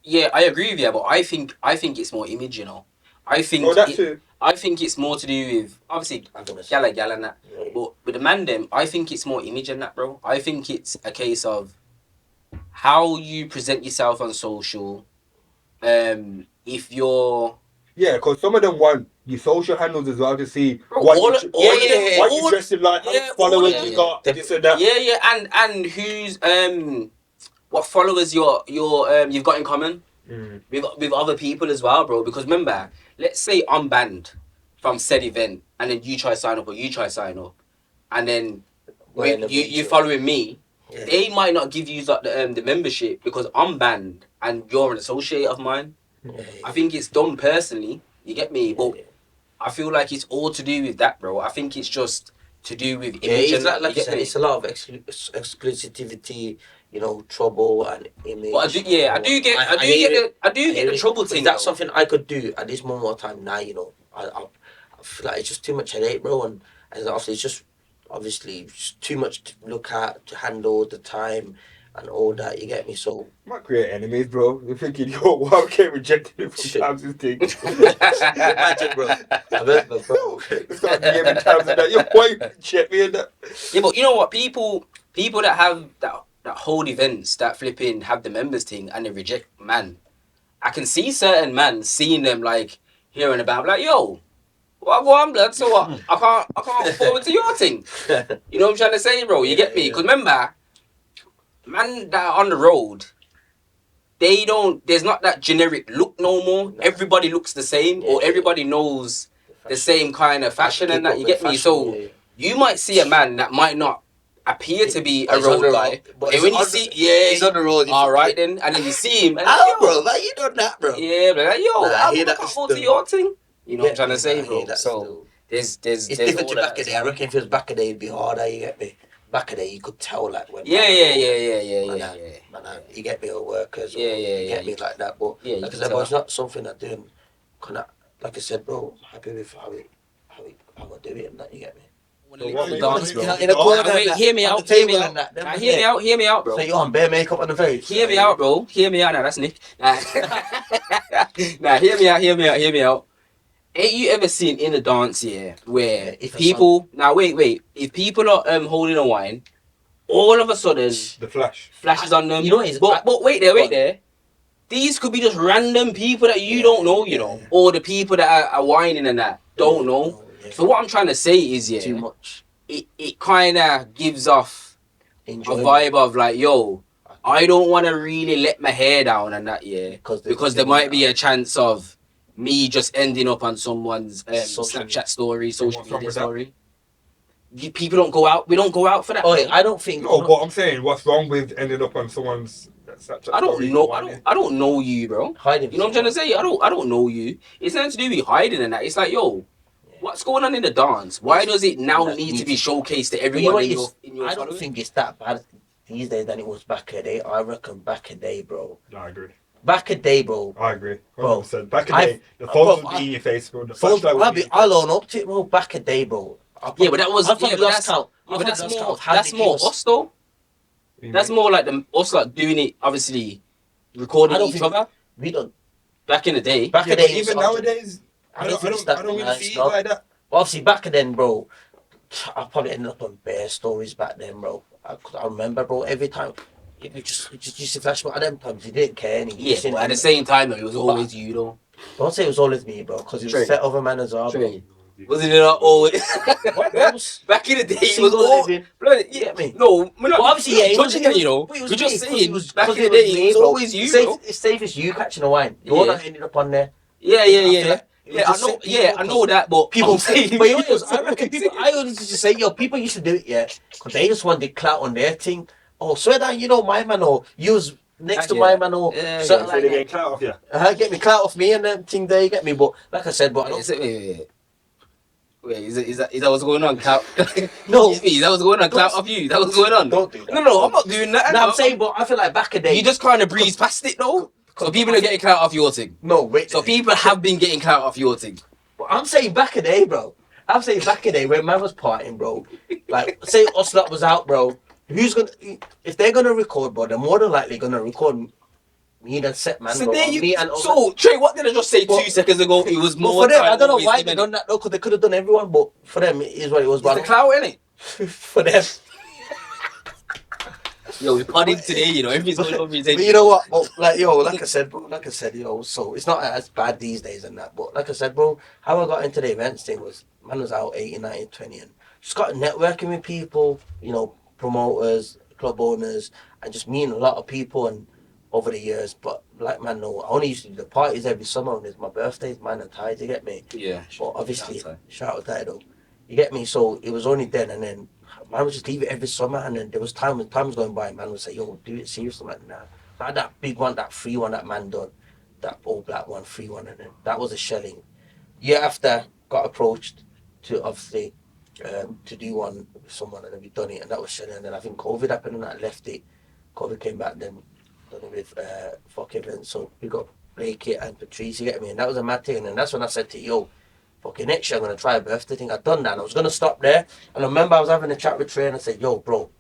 Speaker 1: yeah, I agree with you, but I think it's more image, you know. I think
Speaker 5: Oh, that too.
Speaker 1: I think it's more to do with obviously gal and that.
Speaker 3: Yeah.
Speaker 1: But with the man them, I think it's more image than that, bro. I think it's a case of how you present yourself on social. If you're
Speaker 5: because some of them want your social handles as well to see
Speaker 1: Bro,
Speaker 5: what
Speaker 1: all
Speaker 5: you dressing like, how many followers you got, this and that.
Speaker 1: Yeah, and who's what followers you've got in common with other people as well, bro. Because remember, let's say I'm banned from said event, and then you try sign up or you try sign up, and then you following me. Yeah. They might not give you the membership because I'm banned and you're an associate of mine. I think it's done personally. You get me? But I feel like it's all to do with that, bro. I think it's just to do with image.
Speaker 3: It's like you said, it's a lot of exclusivity, you know, trouble and image.
Speaker 1: But I do get the trouble thing.
Speaker 3: That's something I could do at this moment of time now, you know. I feel like it's just too much headache, bro, and obviously it's just too much to look at, to handle the time and all that, you get me? So
Speaker 5: might create enemies, bro. You're thinking, yo, why I get rejected from Tamz's thing?
Speaker 3: Imagine, bro.
Speaker 5: Bro. It's got DMing Tamz and that. Yo, why you reject me and that?
Speaker 1: Yeah, but you know what? People that have that hold events that flipping have the members thing and they reject man. I can see certain man seeing them like hearing about like, yo, what I'm blood, so what? I can't forward to your thing. You know what I'm trying to say, bro? You get me? Because remember, man that are on the road, there's not that generic look no more. No. Everybody looks the same, or everybody knows the same kind of fashion and that, you get me? So you might see a man that might not appear to be a road guy, but when you see,
Speaker 3: he's on the road.
Speaker 1: All right then, and then you see him, and
Speaker 3: bro, like you done that, bro.
Speaker 1: Yeah, but like, yo, I can't afford to your thing. You know what I'm trying to say, bro? So
Speaker 3: it's different to back in the day. I reckon if it was back in the day, it'd be harder. You get me? Back in the day, you could tell like when.
Speaker 1: Yeah.
Speaker 3: You get me, or workers.
Speaker 1: Yeah.
Speaker 3: You get me like that, but like I said, but it's not something I do. Kind of, like I said, bro. I'm happy with how I do it, and that you get me.
Speaker 1: In a corner, wait, hear me out, bro.
Speaker 3: So you're on bare makeup on the face.
Speaker 1: Hear me out, bro. Hear me out. Now that's Nick. Nah, hear me out. Ain't you ever seen in a dance where if people if people are holding a wine, all of a sudden
Speaker 5: the
Speaker 1: flashes on them.
Speaker 3: You know what it is?
Speaker 1: But wait there. These could be just random people that you don't know, you know, or the people that are whining and that don't know. So what I'm trying to say is,
Speaker 3: too much.
Speaker 1: It kind of gives off a vibe of like, yo, I don't want to really let my hair down and that, because there might be a chance of me just ending up on someone's Snapchat story, social media story. people don't go out. We don't go out for that.
Speaker 6: Oh,
Speaker 1: bro.
Speaker 6: I don't think.
Speaker 5: No, but I'm saying, what's wrong with ending up on someone's Snapchat
Speaker 1: I don't
Speaker 5: story
Speaker 1: know.
Speaker 5: whining?
Speaker 1: I don't know you, bro.
Speaker 6: Hiding.
Speaker 1: You know what I'm trying to say? I don't know you. It's nothing to do with hiding and that. It's like, yo, what's going on in the dance? Why does it now
Speaker 6: That
Speaker 1: need to
Speaker 6: needs
Speaker 1: be
Speaker 6: to-
Speaker 1: showcased to
Speaker 6: But you know
Speaker 1: everyone
Speaker 6: what
Speaker 1: in
Speaker 6: is-
Speaker 1: your
Speaker 6: I don't
Speaker 1: following?
Speaker 6: think it's that bad these days than it was back in the day. I reckon back in the day, bro.
Speaker 5: I agree.
Speaker 6: Back in the day, bro.
Speaker 5: I agree.
Speaker 6: Bro,
Speaker 5: 100%. Back in the day, the phones would be in your face, bro. The
Speaker 6: Phones,
Speaker 5: flashlight would be in your
Speaker 6: I'll
Speaker 5: face.
Speaker 6: own up to it, bro. Back in the day, bro.
Speaker 1: Yeah, but that was
Speaker 6: I've probably
Speaker 1: but
Speaker 6: lost
Speaker 1: that's
Speaker 6: count.
Speaker 1: yeah,
Speaker 6: I've
Speaker 1: but that's
Speaker 6: probably lost
Speaker 1: more
Speaker 6: count how
Speaker 1: that's
Speaker 6: many
Speaker 1: more
Speaker 6: people-
Speaker 1: us though. That's more like us like doing it, obviously recording
Speaker 6: I don't
Speaker 1: each
Speaker 6: think-
Speaker 1: other.
Speaker 6: We don't.
Speaker 1: Back in the day.
Speaker 6: Back
Speaker 5: Yeah,
Speaker 6: in the
Speaker 5: but
Speaker 6: day,
Speaker 5: even nowadays, I don't really see it like that.
Speaker 6: Obviously, back then, bro, I probably ended up on bare stories back then, bro. I remember, bro, every time it just used to flash. But at them times, you didn't care. And
Speaker 1: Yeah, but at the same time though, it was always you though.
Speaker 6: Don't say it was always me, bro, because it was
Speaker 1: True.
Speaker 6: set over man as well, bro.
Speaker 1: True. Wasn't it always?
Speaker 6: What, bro?
Speaker 1: Back in the day, it was
Speaker 6: Single
Speaker 1: all.
Speaker 6: living.
Speaker 1: Bloody,
Speaker 6: You get me?
Speaker 1: No, we're not.
Speaker 6: Well, obviously, yeah, it was,
Speaker 1: judging you, you know.
Speaker 6: but it was
Speaker 1: We're just
Speaker 6: me, 'cause
Speaker 1: saying.
Speaker 6: it was,
Speaker 1: Back
Speaker 6: 'cause
Speaker 1: in the
Speaker 6: it was
Speaker 1: day,
Speaker 6: me,
Speaker 1: it was
Speaker 6: bro.
Speaker 1: always you,
Speaker 6: It's safe,
Speaker 1: bro.
Speaker 6: it's safe as you catching a wine. You're
Speaker 1: Yeah.
Speaker 6: not ending up on there.
Speaker 1: Yeah.
Speaker 6: Yeah,
Speaker 1: I know. Yeah, I know that, but
Speaker 6: People
Speaker 1: I'm saying.
Speaker 6: but you know what it is? I reckon people. I always used to say, yo, people used to do it, yeah, because they just wanted clout on their thing. Oh, swear that you know my man, or you was next to
Speaker 1: Yeah.
Speaker 6: my man, or
Speaker 1: Yeah,
Speaker 6: something
Speaker 1: yeah.
Speaker 5: So
Speaker 6: like
Speaker 5: they
Speaker 6: that.
Speaker 5: get clout off you.
Speaker 6: Get me clout off me and them thing there. You get me, but like I said, but I don't.
Speaker 1: Wait, is that what's going on? Clout?
Speaker 6: No.
Speaker 1: Is that what's going on? Clout off you? That what's going on?
Speaker 6: Don't do that.
Speaker 1: No, I'm not doing that.
Speaker 6: No, I'm saying, but I feel like back in the day.
Speaker 1: You just kind of breeze past it though. So people are getting clout off your thing.
Speaker 6: No, wait.
Speaker 1: So people have been getting clout off your thing.
Speaker 6: But I'm saying back in the day, bro. I'm saying back in the day when man was partying, bro. Like, say Oslot was out, bro. Who's gonna? If they're gonna record, bro, they're more than likely gonna record me and Set Man,
Speaker 1: So
Speaker 6: bro.
Speaker 1: there
Speaker 6: or
Speaker 1: you.
Speaker 6: me and
Speaker 1: So Trey, what did I just say
Speaker 6: But-
Speaker 1: 2 seconds ago? It was
Speaker 6: But
Speaker 1: more.
Speaker 6: for them,
Speaker 1: time
Speaker 6: I don't know
Speaker 1: always
Speaker 6: why
Speaker 1: him,
Speaker 6: they
Speaker 1: innit?
Speaker 6: done that though, because they could have done everyone. But for them, it is what it was.
Speaker 1: It's the clout, innit?
Speaker 6: For them,
Speaker 1: Yo, we're partying today, you know. Everything's going on.
Speaker 6: but you know what? Well, like I said, bro. Like I said, so it's not as bad these days and that. But like I said, bro, how I got into the events thing was man was out 18, 19, 20, and just got networking with people, promoters, club owners, and just meeting a lot of people and over the years. But like man, no, I only used to do the parties every summer when it's my birthdays, mine and Ty, you get me?
Speaker 1: Yeah.
Speaker 6: But obviously,
Speaker 1: Shout out
Speaker 6: shout out Ty though. You get me? So it was only then, and then man would just leave it every summer, and then there was time when time was going by, man would say, yo, do it seriously, man. Nah. So I had that big one, that free one that man done, that all black one, free one, and then that was a shelling. Year after, got approached to obviously to do one with someone, and then we done it, and that was shelling. And then I think COVID happened, and I left it. COVID came back, then done it with fuck events. So we got Blake and Patrice, you get me? And that was a mad thing. And then that's when I said to yo, fucking next year I'm gonna try a birthday thing. I'd done that and I was gonna stop there. And I remember I was having a chat with Trey and I said, yo, bro,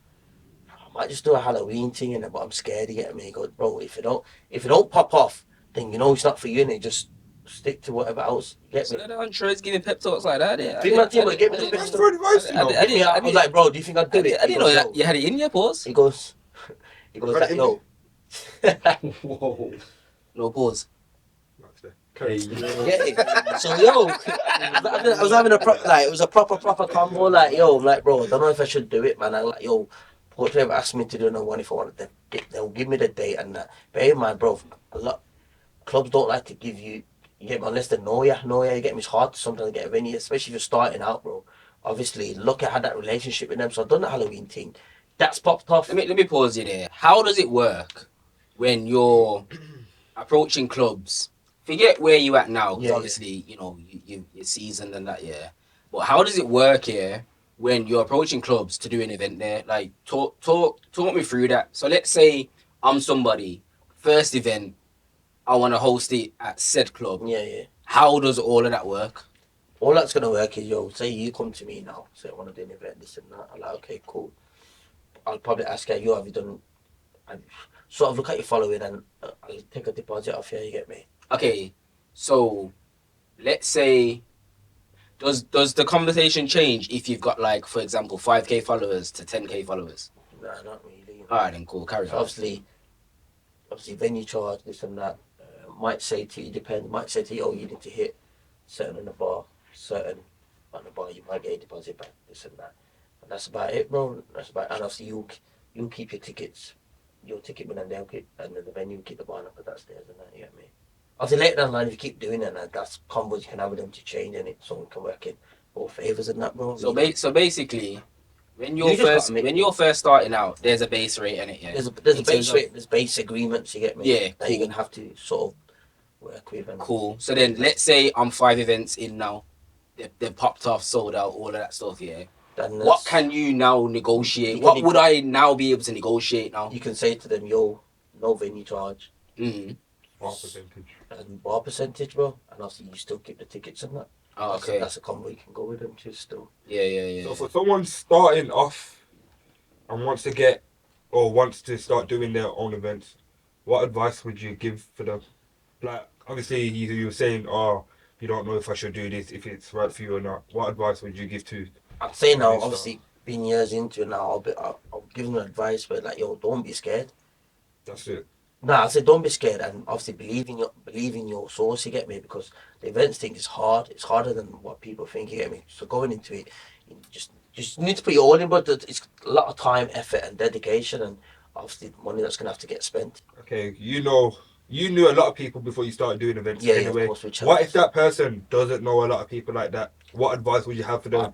Speaker 6: I might just do a Halloween thing in it, but I'm scared, you get me? He goes, bro, if it don't pop off, then it's not for you, and just stick to whatever else. You get
Speaker 1: So
Speaker 6: me?
Speaker 1: that Trey's giving pep talks like that.
Speaker 6: Think my team would get me the best
Speaker 5: advice, you know.
Speaker 6: I was like, bro, do you think I'd do it?
Speaker 1: I
Speaker 6: He
Speaker 1: didn't
Speaker 6: goes,
Speaker 1: know
Speaker 6: "Yo."
Speaker 1: you had it in your pause.
Speaker 6: He goes like, yo.
Speaker 5: Whoa.
Speaker 1: No pause.
Speaker 5: Okay.
Speaker 6: Get it? So I was having it was a proper combo. Like yo, I'm like bro, I don't know if I should do it, man. I'm like yo, Porto ever asked me to do another one if I wanted to. They'll give me the date and that. But hey, man, bro, a lot clubs don't like to give you. You get me unless they know you. You get me. It's hard to sometimes get a venue, especially if you're starting out, bro. Obviously, look, I had that relationship with them, so I've done the Halloween thing. That's popped off.
Speaker 1: Let me pause you there. How does it work when you're approaching clubs? Forget where you at now, because obviously, you're seasoned and that, yeah. But how does it work here when you're approaching clubs to do an event there? Like, talk me through that. So let's say I'm somebody, first event, I want to host it at said club.
Speaker 6: Yeah.
Speaker 1: How does all of that work?
Speaker 6: All that's gonna work is say you come to me now, say I want to do an event, this and that. I'm like, okay, cool. I'll probably ask you, have you done? And sort of look at your following, and I'll take a deposit off you. You get me?
Speaker 1: Okay, so let's say, does the conversation change if you've got, like, for example, 5k followers to 10k followers?
Speaker 6: Nah, not really.
Speaker 1: All right, then cool. Carry
Speaker 6: So
Speaker 1: on.
Speaker 6: obviously venue charge, this and that. Might say to you, depends. Might say to you, oh, you need to hit certain on the bar, certain on the bar. You might get a deposit back, this and that. And that's about it, bro. That's about. And obviously you'll keep your tickets, your ticket man, and they'll keep, and then the venue keep the bar up at that stairs and that. You get me? Obviously later down the line, if you keep doing it, and that's combos you can have with them to change, and it someone can work in or favors and that, bro.
Speaker 1: So basically, when
Speaker 6: You just gotta make
Speaker 1: you're first starting out, there's a base rate in it. Yeah.
Speaker 6: there's a
Speaker 1: In
Speaker 6: base
Speaker 1: terms of-
Speaker 6: rate, there's base agreements. You get me?
Speaker 1: Yeah,
Speaker 6: That you're
Speaker 1: cool.
Speaker 6: gonna have to sort of work with. And
Speaker 1: Cool. So then, let's say I'm 5 events in now. They've popped off, sold out, all of that stuff. Yeah.
Speaker 6: then
Speaker 1: What can you now negotiate?
Speaker 6: You
Speaker 1: What
Speaker 6: can
Speaker 1: would I now be able to negotiate now?
Speaker 6: you can say to them, yo, no venue charge
Speaker 1: Mm.
Speaker 5: Bar percentage.
Speaker 6: and bar percentage, bro, and obviously you still keep the tickets and that.
Speaker 1: Oh,
Speaker 6: That's
Speaker 1: okay.
Speaker 6: that's a combo you can go with them too. Still,
Speaker 1: Yeah.
Speaker 5: So for someone starting off and wants to start doing their own events, what advice would you give for them? Like, obviously, you were saying, oh, you don't know if I should do this, if it's right for you or not. What advice would you give to?
Speaker 6: I'm saying now,
Speaker 5: Really
Speaker 6: obviously, being years into it now, I'll give them advice, but like, yo, don't be scared.
Speaker 5: That's it.
Speaker 6: Nah, I said don't be scared, and obviously believe in your source. You get me? Because the events thing is hard. It's harder than what people think. You get me? So going into it, you just need to put your all in, but it's a lot of time, effort, and dedication, and obviously money that's gonna have to get spent.
Speaker 5: Okay, you knew a lot of people before you started doing events
Speaker 6: Yeah,
Speaker 5: anyway.
Speaker 6: of course, which
Speaker 5: What
Speaker 6: helps.
Speaker 5: if that person doesn't know a lot of people like that? What advice would you have for them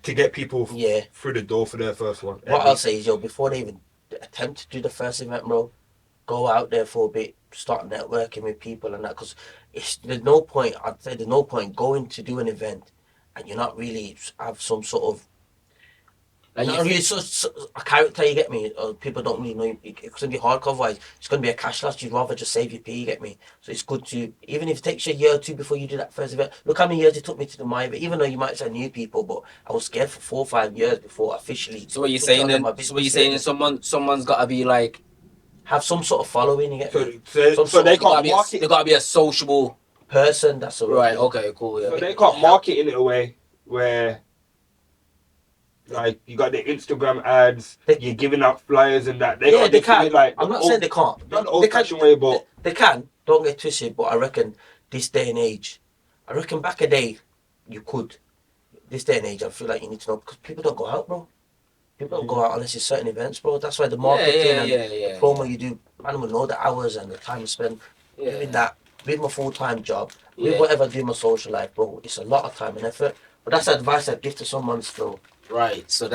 Speaker 5: to get people
Speaker 6: Yeah.
Speaker 5: through the door for their first one?
Speaker 6: What I'll say is, yo, before they even attempt to do the first event, bro, go out there for a bit, start networking with people and that, because there's no point. I'd say there's no point going to do an event and you're not really have some sort of
Speaker 1: Like
Speaker 6: not really so a character. You get me? Or people don't really know you. It's gonna be hardcore wise. It's gonna be a cash loss. You'd rather just save your pay. You get me? So it's good to, even if it takes you a year or two before you do that first event. Look how many years it took me to do my event. Even though you might say new people, but I was scared for 4 or 5 years before officially.
Speaker 1: So what you
Speaker 6: took
Speaker 1: saying
Speaker 6: on
Speaker 1: then?
Speaker 6: my
Speaker 1: So what you
Speaker 6: business
Speaker 1: saying?
Speaker 6: statement.
Speaker 1: Someone's got to be like.
Speaker 6: Have some sort of following. You get me?
Speaker 5: So they can't
Speaker 1: They
Speaker 5: market.
Speaker 1: got to be a sociable.
Speaker 6: Person. That's a
Speaker 1: Right. Okay. Cool. Yeah.
Speaker 5: So they can't market in a way where, like, you got the Instagram ads, you're giving out flyers and that. They
Speaker 6: Yeah, they
Speaker 5: just do
Speaker 6: can.
Speaker 5: it like
Speaker 6: I'm not saying they can't.
Speaker 5: not the
Speaker 6: They
Speaker 5: old-fashioned
Speaker 6: can.
Speaker 5: way, but
Speaker 6: They can. Don't get twisted. But I reckon this day and age, I reckon back a day, you could. This day and age, I feel like you need to know, because people don't go out, bro. People don't go out unless it's certain events, bro. That's why the marketing and the promo you do, man will know the hours and the time you spend doing that with my full-time job, with whatever I do in my social life, bro. It's a lot of time and effort. But that's advice I'd give to someone still.
Speaker 1: Right. So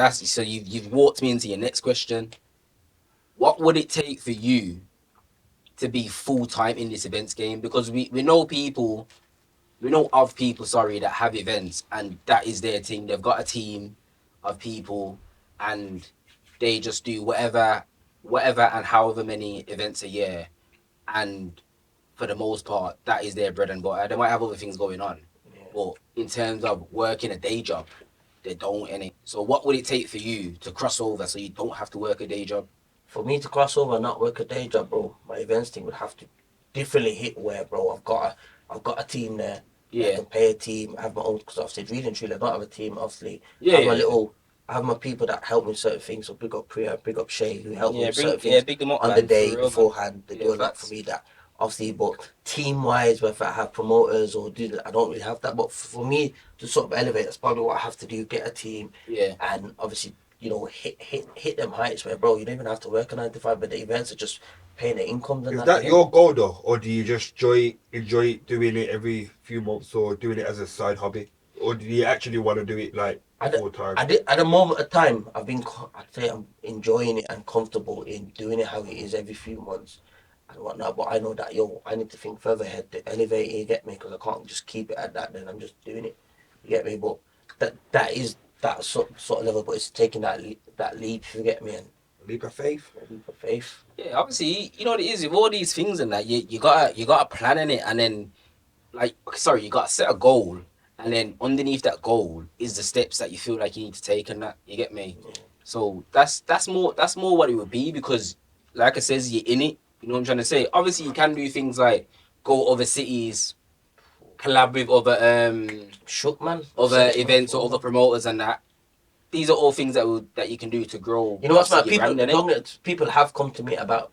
Speaker 1: you've walked me into your next question. What would it take for you to be full time in this events game? Because we know people, sorry, that have events and that is their thing. They've got a team of people and they just do whatever and however many events a year, and for the most part that is their bread and butter. They might have other things going on, but in terms of working a day job, they don't any. So what would it take for you to cross over so you don't have to work a day job?
Speaker 6: For me to cross over and not work a day job, bro, my events thing would have to differently hit where, bro, I've got a team there. I can pay a team. I have my own, because obviously, really and truly, I don't have a team. Obviously, I have my people that help me with certain things. So big up Priya, big up Shay, who help me with certain things
Speaker 1: big them up,
Speaker 6: on
Speaker 1: man,
Speaker 6: the day
Speaker 1: for real,
Speaker 6: beforehand. They do a lot for me. That obviously, but team wise, whether I have promoters or do that, I don't really have that. But for me to sort of elevate, that's probably what I have to do. Get a team, and obviously, you know, hit them heights where, bro, you don't even have to work a 9 to 5, but the events are just paying the income.
Speaker 5: is that your goal though, or do you just enjoy doing it every few months, or doing it as a side hobby, or do you actually want to do it like full time?
Speaker 6: At the moment of time, I'd say I'm enjoying it and comfortable in doing it how it is every few months and whatnot. But I know that, yo, I need to think further ahead to elevate it. You get me? Because I can't just keep it at that. Then I'm just doing it. You get me? But that is that sort of level. But it's taking that leap. You get me? And
Speaker 5: Leap of faith.
Speaker 6: a leap of faith.
Speaker 1: Yeah, obviously, you know what it is with all these things and that you gotta plan in it, and then you gotta set a goal, and then underneath that goal is the steps that you feel like you need to take, and that, you get me. So that's more what it would be, because like I says, you're in it. You know what I'm trying to say? Obviously, you can do things like go other cities, collab with other
Speaker 6: Shook, man.
Speaker 1: other events or other promoters and that. These are all things that you can do to grow.
Speaker 6: You know what's my
Speaker 1: obviously, your brand, innit?
Speaker 6: people have come to me about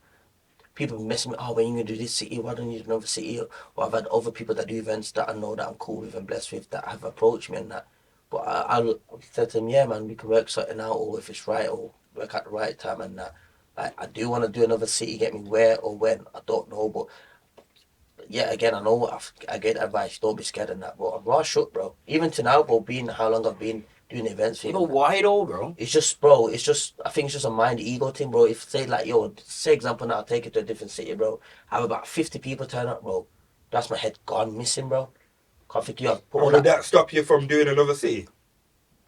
Speaker 6: people messing me. Oh, when you gonna do this city? Why don't you do another city? Or I've had other people that do events that I know that I'm cool with and blessed with that have approached me and that. But I'll say to them, yeah, man, we can work something out, or if it's right, or work at the right time and that. Like, I do want to do another city. Get me where or when, I don't know, but yeah, again, I know I get advice. Don't be scared of that, but I'm raw shook, bro. Even to now, bro, being how long I've been doing events for
Speaker 1: You know
Speaker 6: him.
Speaker 1: why though, bro?
Speaker 6: It's just, bro. It's just. I think it's just a mind ego thing, bro. If say like, yo, say example now, take it to a different city, bro. Have about 50 people turn up, bro. That's my head gone missing, bro. Can't think you have put all
Speaker 5: Would
Speaker 6: that.
Speaker 5: that stop you from doing another city?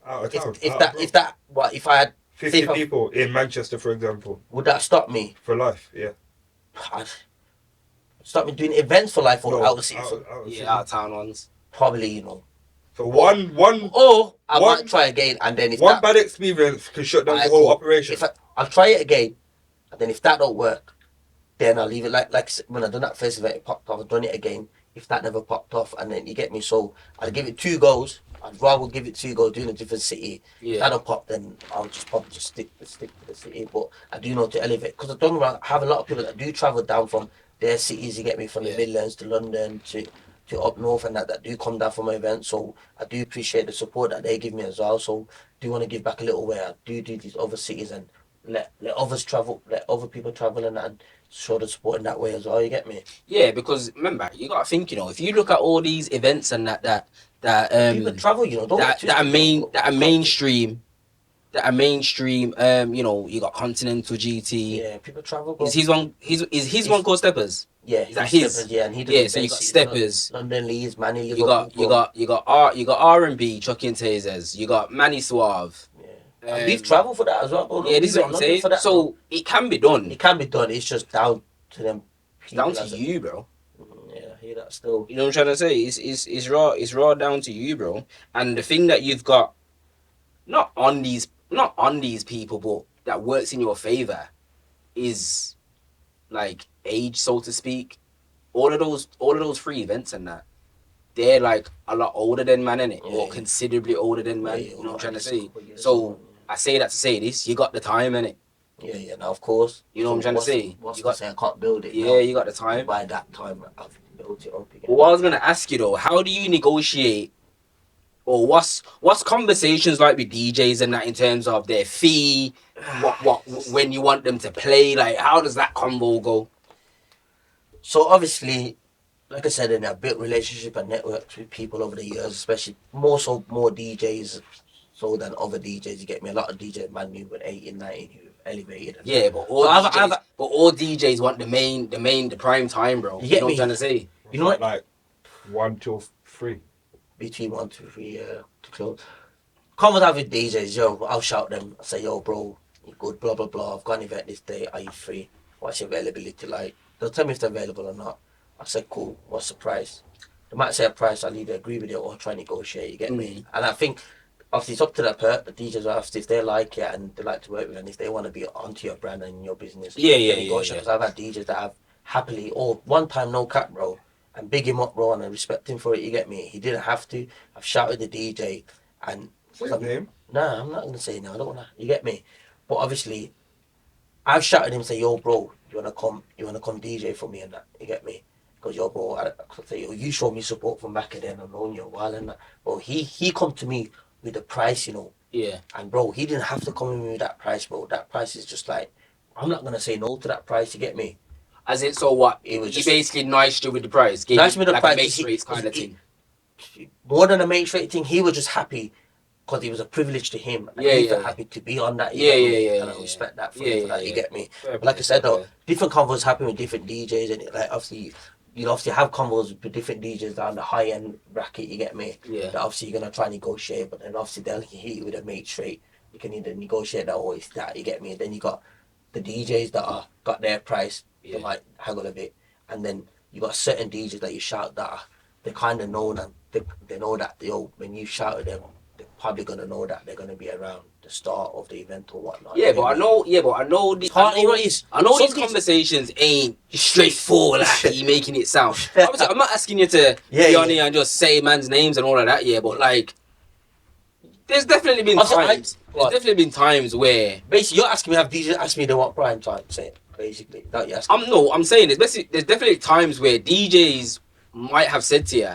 Speaker 5: Out of town.
Speaker 6: If I had
Speaker 5: 50 people in Manchester, for example,
Speaker 6: would that stop me?
Speaker 5: for life, yeah.
Speaker 6: I'd stop me doing events for life or
Speaker 5: No,
Speaker 6: out of city?
Speaker 5: out of city.
Speaker 1: Yeah, out of town ones.
Speaker 6: Probably, you know.
Speaker 5: So one
Speaker 6: Or I
Speaker 5: One-
Speaker 6: might try again, and then if
Speaker 5: one
Speaker 6: that,
Speaker 5: bad experience can shut down
Speaker 6: alright,
Speaker 5: the whole
Speaker 6: cool.
Speaker 5: operation.
Speaker 6: If I'll try it again, and then if that don't work, then I'll leave it like when I done that first event, it popped off. I've done it again. If that never popped off, and then you get me, so I'll give it 2 goes. I'd rather give it 2 goes doing a different city. If
Speaker 1: Yeah.
Speaker 6: that don't pop, then I'll probably just stick to the city. But I do know to elevate, because I don't I have a lot of people that do travel down from their cities. You get me, from the
Speaker 1: Yeah.
Speaker 6: Midlands to London to up north, and that do come down for my events. So I do appreciate the support that they give me as well. So do want to give back a little way. I do these other cities and let others travel, let other people travel, and show the support in that way as well. You get me?
Speaker 1: Yeah, because remember, you gotta think, you know, if you look at all these events and that
Speaker 6: People travel, you know. Don't
Speaker 1: that
Speaker 6: get
Speaker 1: are
Speaker 6: twisted,
Speaker 1: mainstream, you know, you got Continental GT.
Speaker 6: Yeah, people travel. Bro.
Speaker 1: Is his one called Steppers?
Speaker 6: Yeah,
Speaker 1: Is that
Speaker 6: he's
Speaker 1: his?
Speaker 6: Steppers, yeah, and he does
Speaker 1: Yeah, so you
Speaker 6: events
Speaker 1: got
Speaker 6: in
Speaker 1: Steppers.
Speaker 6: London, Leeds, Manny,
Speaker 1: You
Speaker 6: Liverpool.
Speaker 1: got R&B, Chucky and Tasers. You got Manny Suave.
Speaker 6: Yeah. And we've travelled for that as well, bro.
Speaker 1: Yeah, this is what I'm saying.
Speaker 6: For that,
Speaker 1: So
Speaker 6: bro.
Speaker 1: it can be done.
Speaker 6: It can be done. It's just down to them.
Speaker 1: It's down to
Speaker 6: as a-
Speaker 1: you, bro.
Speaker 6: Yeah, I hear that still.
Speaker 1: You know what I'm trying to say? It's raw down to you, bro. And the thing that you've got not on these people, but that works in your favor is like age, so to speak. All of those free events and that, they're like a lot older than man, innit?
Speaker 6: Yeah,
Speaker 1: Or
Speaker 6: yeah.
Speaker 1: considerably older than man.
Speaker 6: Yeah,
Speaker 1: You know what I'm trying to
Speaker 6: it's a
Speaker 1: say?
Speaker 6: couple years
Speaker 1: So
Speaker 6: old,
Speaker 1: I say that to say this, you got the time, innit?
Speaker 6: Yeah, now of course.
Speaker 1: You know what I'm trying to say?
Speaker 6: What's
Speaker 1: You
Speaker 6: to
Speaker 1: got-
Speaker 6: say I can't build it?
Speaker 1: Yeah,
Speaker 6: now.
Speaker 1: you got the time.
Speaker 6: By that time, I've built it up again.
Speaker 1: But what I was gonna ask you though, how do you negotiate, or what's conversations like with DJs and that in terms of their fee, what when you want them to play, like how does that combo go?
Speaker 6: So obviously, like I said, I've built relationship and networks with people over the years, especially more DJs so than other DJs. You get me? A lot of DJs man knew with 18, 19 who elevated.
Speaker 1: Yeah, but all DJs want the prime time, bro.
Speaker 6: You get
Speaker 1: know what
Speaker 6: me?
Speaker 1: I'm trying to say?
Speaker 6: You know what?
Speaker 5: Like 1 till 3.
Speaker 6: Between 1, 2, 3, to close. Convers out with DJs, yo, I'll shout them. I say, yo, bro, you good, blah, blah, blah. I've got an event this day. Are you free? What's your availability like? They'll tell me if they're available or not. I said, cool. What's the price? They might say a price. I'll either agree with it or try and negotiate. You get me? And I think, obviously, it's up to the DJs. Obviously, if they like it and they like to work with it, and if they want to be onto your brand and your business,
Speaker 1: Yeah.
Speaker 6: Because I've had DJs that have happily, or one time, no cap, bro, and big him up, bro, and I respect him for it. You get me? He didn't have to. I've shouted the DJ, and
Speaker 5: What's his name?
Speaker 6: nah, I'm not gonna say no. I don't wanna. You get me? But obviously, I've shouted him, say, yo, bro, you wanna come DJ for me and that. You get me? Because yo, bro, I say, yo, you showed me support from back then. I've known you a while and that. Bro, he come to me with the price, you know.
Speaker 1: Yeah.
Speaker 6: And bro, he didn't have to come in with that price, bro. That price is just like, I'm not gonna say no to that price. You get me?
Speaker 1: As in, so what?
Speaker 6: It was
Speaker 1: He
Speaker 6: just-
Speaker 1: basically niced you with the price. Gave
Speaker 6: Niced
Speaker 1: you
Speaker 6: me the
Speaker 1: like
Speaker 6: price,
Speaker 1: a mates
Speaker 6: he-
Speaker 1: rates kind of
Speaker 6: he-
Speaker 1: thing.
Speaker 6: More than a main straight thing, he was just happy because it was a privilege to him. And
Speaker 1: Yeah,
Speaker 6: he felt
Speaker 1: yeah.
Speaker 6: happy to be on that.
Speaker 1: Yeah,
Speaker 6: you get me?
Speaker 1: yeah,
Speaker 6: And I
Speaker 1: yeah,
Speaker 6: respect that for
Speaker 1: yeah,
Speaker 6: him for
Speaker 1: yeah,
Speaker 6: that. You
Speaker 1: yeah.
Speaker 6: get me?
Speaker 1: Fair
Speaker 6: But like I
Speaker 1: play,
Speaker 6: said
Speaker 1: fair
Speaker 6: though,
Speaker 1: play.
Speaker 6: different convos happen with different DJs, and like obviously you obviously have convos with different DJs down the high end bracket. You get me?
Speaker 1: Yeah.
Speaker 6: That obviously you're gonna try and negotiate, but then obviously they'll hit you with a mate straight. You can either negotiate that or it's that. You get me? Then you got the DJs that are got their price.
Speaker 1: Yeah.
Speaker 6: They might haggle a bit, and then you got certain DJs that you shout that they kind of know that they know that yo, when you shout at them, they're probably gonna know that they're gonna be around the start of the event or whatnot.
Speaker 1: Yeah, but I know. Yeah, but I know.
Speaker 6: Partly what it is.
Speaker 1: I know these
Speaker 6: Some
Speaker 1: conversations ain't straightforward like you making it sound. Obviously, I'm not asking you to be on here and just say man's names and all of that. Yeah, but like, there's definitely been
Speaker 6: Also,
Speaker 1: times. There's definitely been times where
Speaker 6: basically you're asking me have DJs ask me they want prime time. Say it basically. That you asking.
Speaker 1: I'm saying there's definitely times where DJs might have said to you,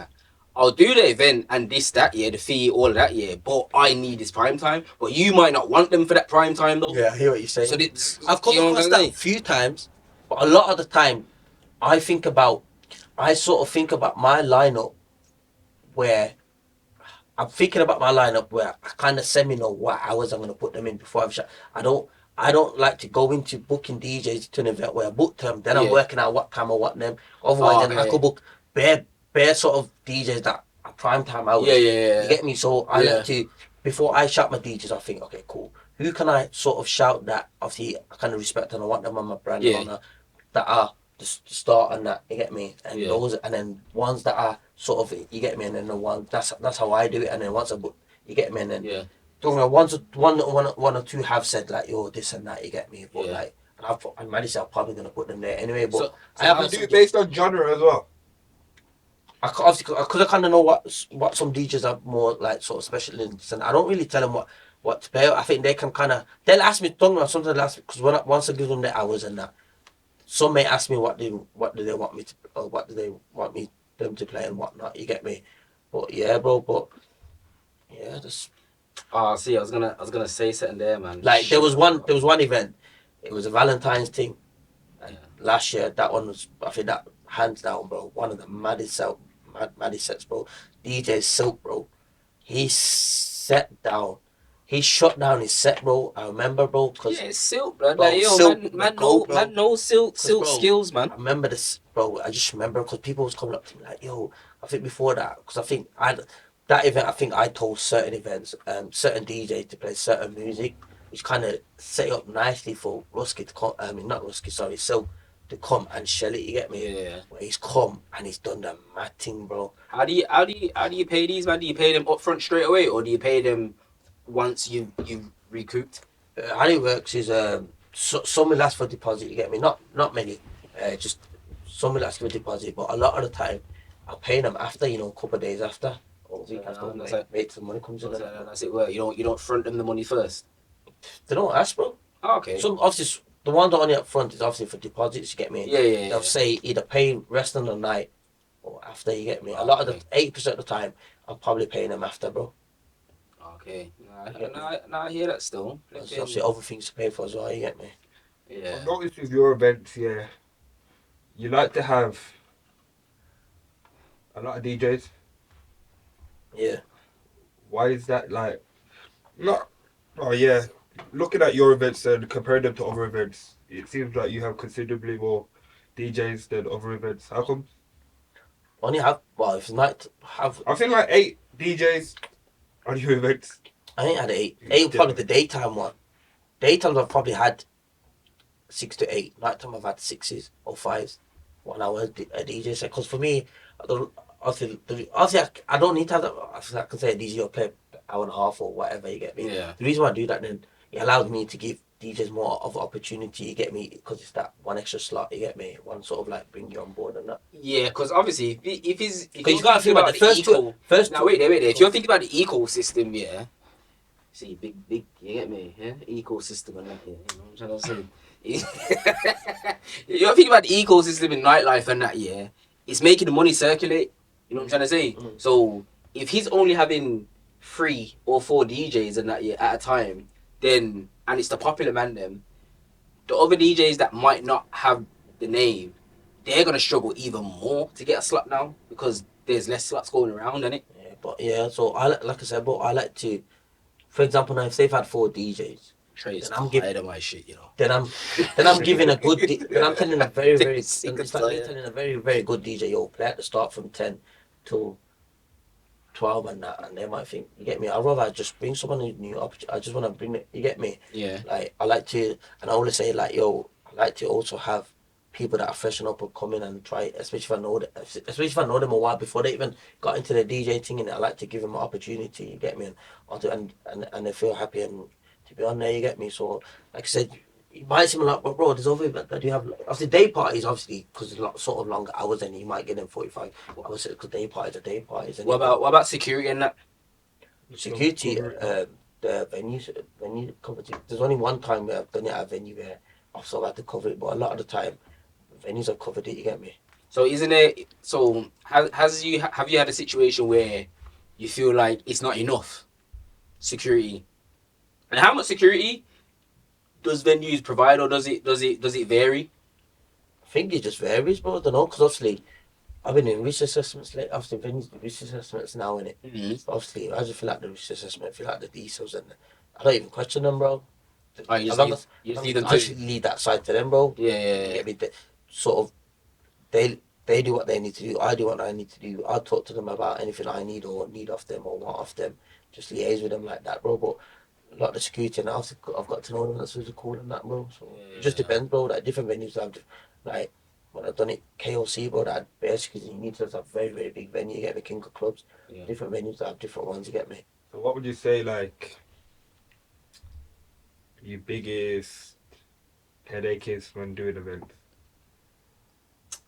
Speaker 1: I'll do the event and this, that, yeah, the fee, all of that, yeah, but I need this prime time. But you might not want them for that prime time though.
Speaker 6: Yeah, I hear what you're saying.
Speaker 1: So it's,
Speaker 6: I've come
Speaker 1: you know what
Speaker 6: across
Speaker 1: I'm
Speaker 6: that
Speaker 1: saying?
Speaker 6: a few times, but a lot of the time, I think about I sort of think about my lineup where I'm thinking about my lineup where I kind of semi know what hours I'm gonna put them in before I've shot. I don't like to go into booking DJs to an event where I book them, then I'm
Speaker 1: Yeah.
Speaker 6: working out what time I want them. Otherwise, then I
Speaker 1: Okay.
Speaker 6: could book bare sort of DJs that are prime time hours.
Speaker 1: Yeah.
Speaker 6: You get me? So I
Speaker 1: Yeah.
Speaker 6: like to, before I shout my DJs, I think, okay, cool. Who can I sort of shout that obviously I kind of respect and I want them on my brand
Speaker 1: Yeah.
Speaker 6: and honor, that are the start and that, you get me? And
Speaker 1: Yeah.
Speaker 6: those, and then ones that are sort of, you get me? And then the one that's how I do it. And then once I book, you get me? And then
Speaker 1: Yeah.
Speaker 6: don't know, one or two have said like, yo, this and that, you get me? But
Speaker 1: Yeah.
Speaker 6: like, and Maddie I'm probably gonna put them there anyway. But
Speaker 1: So
Speaker 6: I have
Speaker 5: You do it based on genre as well.
Speaker 6: obviously because I kind of know what some DJs are more like sort of specialists, and I don't really tell them what to play. I think they can kind of, they'll ask me, don't know, sometimes they'll ask me, because once I give them the hours and that, some may ask me what do they want me to, or what do they want me them to play and whatnot. You get me? But yeah, bro. But yeah, just
Speaker 1: Oh, see, I was gonna say something there, man.
Speaker 6: like there was one event. It was a Valentine's thing. And last year, that one was, I think, that hands down, bro, one of the maddest sets, bro. DJ Silk, bro. He set down. He shut down his set, bro. I remember, bro, because
Speaker 1: Yeah, it's Silk, blood.
Speaker 6: bro,
Speaker 1: Like, yo,
Speaker 6: Silk,
Speaker 1: man,
Speaker 6: bro.
Speaker 1: knows Silk
Speaker 6: Bro,
Speaker 1: skills, man.
Speaker 6: I remember this, bro. I just remember because people was coming up to me like, "Yo," I think before that, because I think that event. I think I told certain events, certain DJs to play certain music, which kind of set it up nicely for Rusky to come. I mean, not Rusky, sorry, Silk to come and shell it. You get me?
Speaker 1: Yeah.
Speaker 6: Where he's come and he's done the mad thing, bro.
Speaker 1: How do you pay these, man? Do you pay them up front straight away, or do you pay them once you've recouped?
Speaker 6: How it works is some will ask for deposit. You get me? Not many. Just some will ask for deposit, but a lot of the time I'll pay them after. A couple of days after or a week after. Wait till the money comes in.
Speaker 1: That's it. Where you don't front them the money first.
Speaker 6: They don't ask, bro.
Speaker 1: Oh, okay.
Speaker 6: Some obviously the one that only up front is obviously for deposits. You get me?
Speaker 1: Yeah.
Speaker 6: They'll say either pay rest of the night or after. You get me? A lot of the 80% of the time I'm probably paying them after, bro.
Speaker 1: Okay. I hear that still.
Speaker 6: There's obviously other things to pay for as well. You get me?
Speaker 1: Yeah.
Speaker 5: I've noticed with your events, yeah, you like to have a lot of DJs.
Speaker 6: Yeah.
Speaker 5: Why is that? Like, not. Oh yeah, looking at your events and comparing them to other events, it seems like you have considerably more DJs than other events. How come?
Speaker 6: Only have, well, if it's not have,
Speaker 5: I've seen like 8 DJs on your events.
Speaker 6: I ain't had 8. 8 was probably the daytime one. Daytimes I've probably had 6 to 8. Nighttime I've had 6s or 5s. 1 hour a DJ set. Because for me, obviously I don't need to have that. I can say a DJ will play an hour and a half or whatever, you get me?
Speaker 1: Yeah.
Speaker 6: The reason why I do that, then it allows me to give DJs more of opportunity, you get me? Because it's that one extra slot, you get me? One sort of like bring you on board and that.
Speaker 1: Yeah, because obviously, if
Speaker 6: you got to think about the first two.
Speaker 1: Now wait there. If you're thinking about the ecosystem, yeah. See, big, you get me? Yeah, ecosystem and that. Yeah, you know what I'm trying to say. You're thinking about the ecosystem in nightlife and that. Yeah, it's making the money circulate. You know what I'm trying to say? So if he's only having 3 or 4 DJs and that, yeah, at a time, then and it's the popular man, them the other DJs that might not have the name, they're gonna struggle even more to get a slot now because there's less slots going around, innit?
Speaker 6: Yeah, but yeah, so like I said, but I like to, for example, now if they've had 4 DJs,
Speaker 1: Trey's
Speaker 6: then I'm giving
Speaker 1: tired of my shit, you know.
Speaker 6: then I'm giving a good then I'm telling a very
Speaker 1: Sick
Speaker 6: it's
Speaker 1: of
Speaker 6: like me
Speaker 1: tired.
Speaker 6: telling a very very good DJ, yo, play at the start from 10 till 12 and that, and they might think, you get me? I'd rather just bring someone new up. I just want to bring it, you get me?
Speaker 1: Yeah.
Speaker 6: Like I like to, and I always say like, yo, I like to also have people that are freshen up and come in and try, especially if I know them a while before they even got into the DJ thing, and I like to give them an opportunity, you get me? And they feel happy and to be on there, you get me? So like I said, it might seem like, but bro, there's over that you have, obviously day parties, obviously, because it's sort of longer hours, and you might get them 45 hours, because day parties are day parties.
Speaker 1: What about security and that?
Speaker 6: Security, the venue company. There's only one time where I've done it at a venue where I've sort of had to cover it, but a lot of the time, venues have covered it, you get me?
Speaker 1: So isn't it? So have you had a situation where you feel like it's not enough security? And how much security does venues provide, or does it vary?
Speaker 6: I think it just varies, bro. I don't know, because obviously, I've been in risk assessments late after venues, risk assessments now, innit?
Speaker 1: Mhm.
Speaker 6: Obviously, I just feel like the risk assessment, feel like the details, and I don't even question them, bro.
Speaker 1: Oh, you
Speaker 6: As
Speaker 1: just
Speaker 6: long
Speaker 1: leave,
Speaker 6: as
Speaker 1: you just leave them
Speaker 6: I
Speaker 1: to
Speaker 6: just leave that side to them, bro.
Speaker 1: yeah,
Speaker 6: You
Speaker 1: yeah,
Speaker 6: get me? Sort of, they do what they need to do. I do what I need to do. I'll talk to them about anything I need or need off them or want off them. Just liaise with them like that, bro. But a lot of the security and I've got to know them. That's really cool and that, bro. So it just depends, bro. Like different venues have, like when I've done it KOC, bro. That basically you need to have a very very big venue. You get the king of clubs.
Speaker 1: Yeah.
Speaker 6: Different venues that have different ones. You get me?
Speaker 5: So what would you say, like, your biggest headache is when doing events?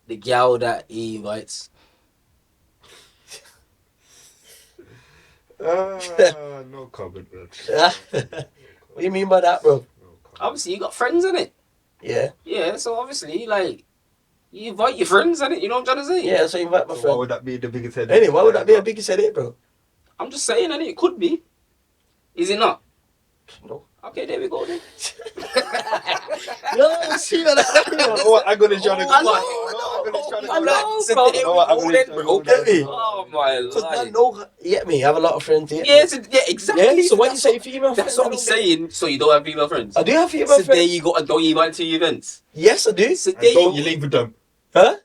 Speaker 1: The gal that he invites.
Speaker 5: No comment, bro.
Speaker 6: What do you mean by that, bro?
Speaker 5: No comment.
Speaker 1: Obviously, you got friends in it.
Speaker 6: Yeah,
Speaker 1: Yeah, so obviously, like, you invite your friends in it. You know what I'm trying to say?
Speaker 6: yeah. So you invite my
Speaker 5: So why
Speaker 6: friend.
Speaker 5: would that be the biggest headache?
Speaker 6: Anyway, why would that be a biggest headache, bro?
Speaker 1: I'm just saying, and it could be. Is it not?
Speaker 6: No.
Speaker 1: Okay, there we go then.
Speaker 6: No, see what
Speaker 5: You know what I'm gonna try to
Speaker 1: I
Speaker 5: go.
Speaker 1: know,
Speaker 6: I know,
Speaker 1: So
Speaker 6: bro.
Speaker 1: there
Speaker 5: No,
Speaker 1: we
Speaker 5: I'm
Speaker 1: go
Speaker 5: gonna
Speaker 1: then,
Speaker 5: try
Speaker 1: bro.
Speaker 5: to go.
Speaker 6: Get me?
Speaker 1: Oh my
Speaker 6: Because I
Speaker 1: life.
Speaker 6: know, you get me? I have a lot of friends here.
Speaker 1: Yeah, yeah, exactly.
Speaker 6: Yeah, so why you
Speaker 1: that's
Speaker 6: say
Speaker 1: what-
Speaker 6: female
Speaker 1: That's
Speaker 6: friends?
Speaker 1: what I'm saying. So you don't have female friends?
Speaker 6: I do have female
Speaker 1: So there
Speaker 6: friends.
Speaker 1: you go. And don't you invite to your events?
Speaker 6: Yes, I do.
Speaker 1: So
Speaker 5: And
Speaker 1: there
Speaker 5: don't
Speaker 1: you
Speaker 5: you leave with them?
Speaker 6: Huh?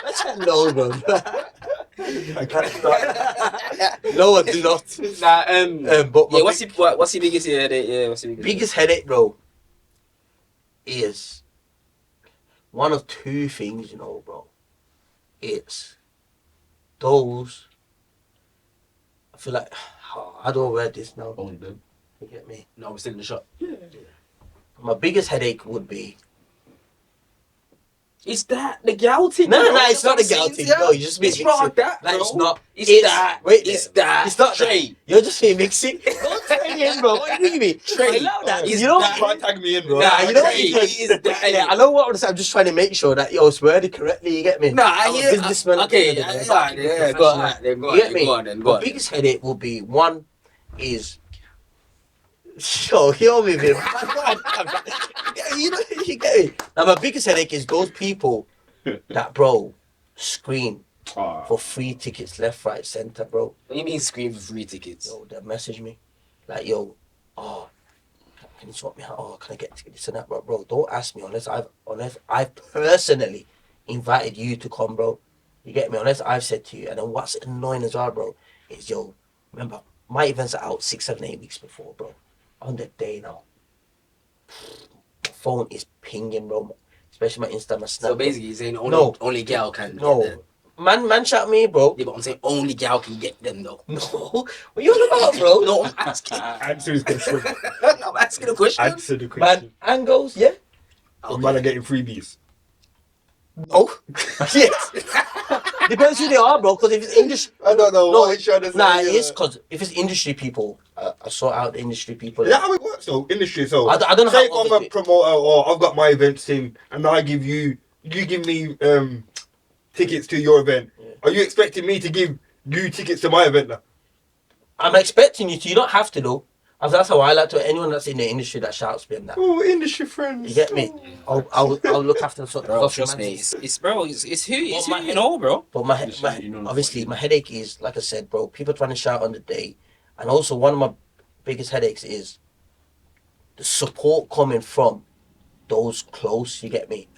Speaker 6: That's a no, bro. No, I do not.
Speaker 1: Nah,
Speaker 6: But my
Speaker 1: yeah, what's your biggest headache? Yeah, what's your
Speaker 6: biggest headache, bro, is one of two things, you know, bro. It's those. I feel like I don't wear this now.
Speaker 1: Only them.
Speaker 6: You get me?
Speaker 1: No, we're still in the shop.
Speaker 6: My biggest headache would be.
Speaker 1: It's that the gal thing.
Speaker 6: No,
Speaker 1: bro.
Speaker 6: no, it's
Speaker 1: That's
Speaker 6: not
Speaker 1: what
Speaker 6: the
Speaker 1: I'm
Speaker 6: gal
Speaker 1: saying
Speaker 6: thing.
Speaker 1: to you.
Speaker 6: No, you just be
Speaker 1: It's
Speaker 6: mixing.
Speaker 1: not that.
Speaker 6: Like,
Speaker 1: bro.
Speaker 6: it's not.
Speaker 1: It's that.
Speaker 6: Wait,
Speaker 1: It's that.
Speaker 6: It's not
Speaker 1: Trey.
Speaker 6: that. You're just being mixing. Don't say him, bro. What do you mean?
Speaker 1: Trey.
Speaker 6: I love that.
Speaker 1: It's
Speaker 6: You know
Speaker 1: that.
Speaker 5: Try to tag me in, bro.
Speaker 6: Nah, you know what
Speaker 1: Trey,
Speaker 6: you can.
Speaker 1: is that.
Speaker 6: Yeah, I know what I'm saying. I'm just trying to make sure that it's worded correctly. You get me?
Speaker 1: Nah, I
Speaker 6: I'm a
Speaker 1: hear.
Speaker 6: businessman.
Speaker 1: Okay,
Speaker 6: I'm a
Speaker 1: yeah,
Speaker 6: fucking
Speaker 1: yeah. Go
Speaker 6: professional.
Speaker 1: on, then go
Speaker 6: You get
Speaker 1: on,
Speaker 6: me?
Speaker 1: go on, then go
Speaker 6: My
Speaker 1: on.
Speaker 6: biggest headache will be one is. Yo, hear me, man. You know, you get me. Now, my biggest headache is those people that, bro, scream for free tickets left, right, center, bro.
Speaker 1: What do you mean scream for free tickets?
Speaker 6: Yo, they message me like, yo, oh, can you sort me out? Oh, can I get this and that, bro? Don't ask me unless I've personally invited you to come, bro. You get me? Unless I've said to you. And then what's annoying as well, bro, is yo, remember my events are out 6, 7, 8 weeks before, bro. On the day now, my phone is pinging, bro. Especially my Insta, my Snap.
Speaker 1: So basically, you're saying only gal can get
Speaker 6: No,
Speaker 1: them.
Speaker 6: man, shout me, bro.
Speaker 1: Yeah, but I'm saying only gal can get them though.
Speaker 6: No, what you on about, bro?
Speaker 1: No, I'm asking.
Speaker 5: Answer his question.
Speaker 1: I'm asking a question.
Speaker 5: Answer the question.
Speaker 6: Man, angles, yeah.
Speaker 5: So man are getting freebies.
Speaker 6: No. Yes. Depends who they are, bro. Because if it's industry,
Speaker 5: I don't know
Speaker 6: No,
Speaker 5: what he's trying to say.
Speaker 6: nah, it is because if it's industry people, I sort out the industry people.
Speaker 5: Is that how it works though? Industry, so
Speaker 6: I don't know
Speaker 5: say
Speaker 6: how
Speaker 5: if I'm
Speaker 6: others do
Speaker 5: a
Speaker 6: it.
Speaker 5: promoter or I've got my events team and I give you give me tickets to your event.
Speaker 6: Yeah.
Speaker 5: Are you expecting me to give you tickets to my event now?
Speaker 6: I'm expecting you to. You don't have to though. And that's how I like to. Anyone that's in the industry that shouts me and that.
Speaker 5: Oh, industry friends.
Speaker 6: You get me? I'll look after the sort of
Speaker 1: Bro,
Speaker 6: stuff.
Speaker 1: trust me, it's bro, it's who
Speaker 6: my
Speaker 1: you know, bro.
Speaker 6: But obviously my headache is, like I said, bro, people trying to shout on the day. And also one of my biggest headaches is the support coming from those close, you get me?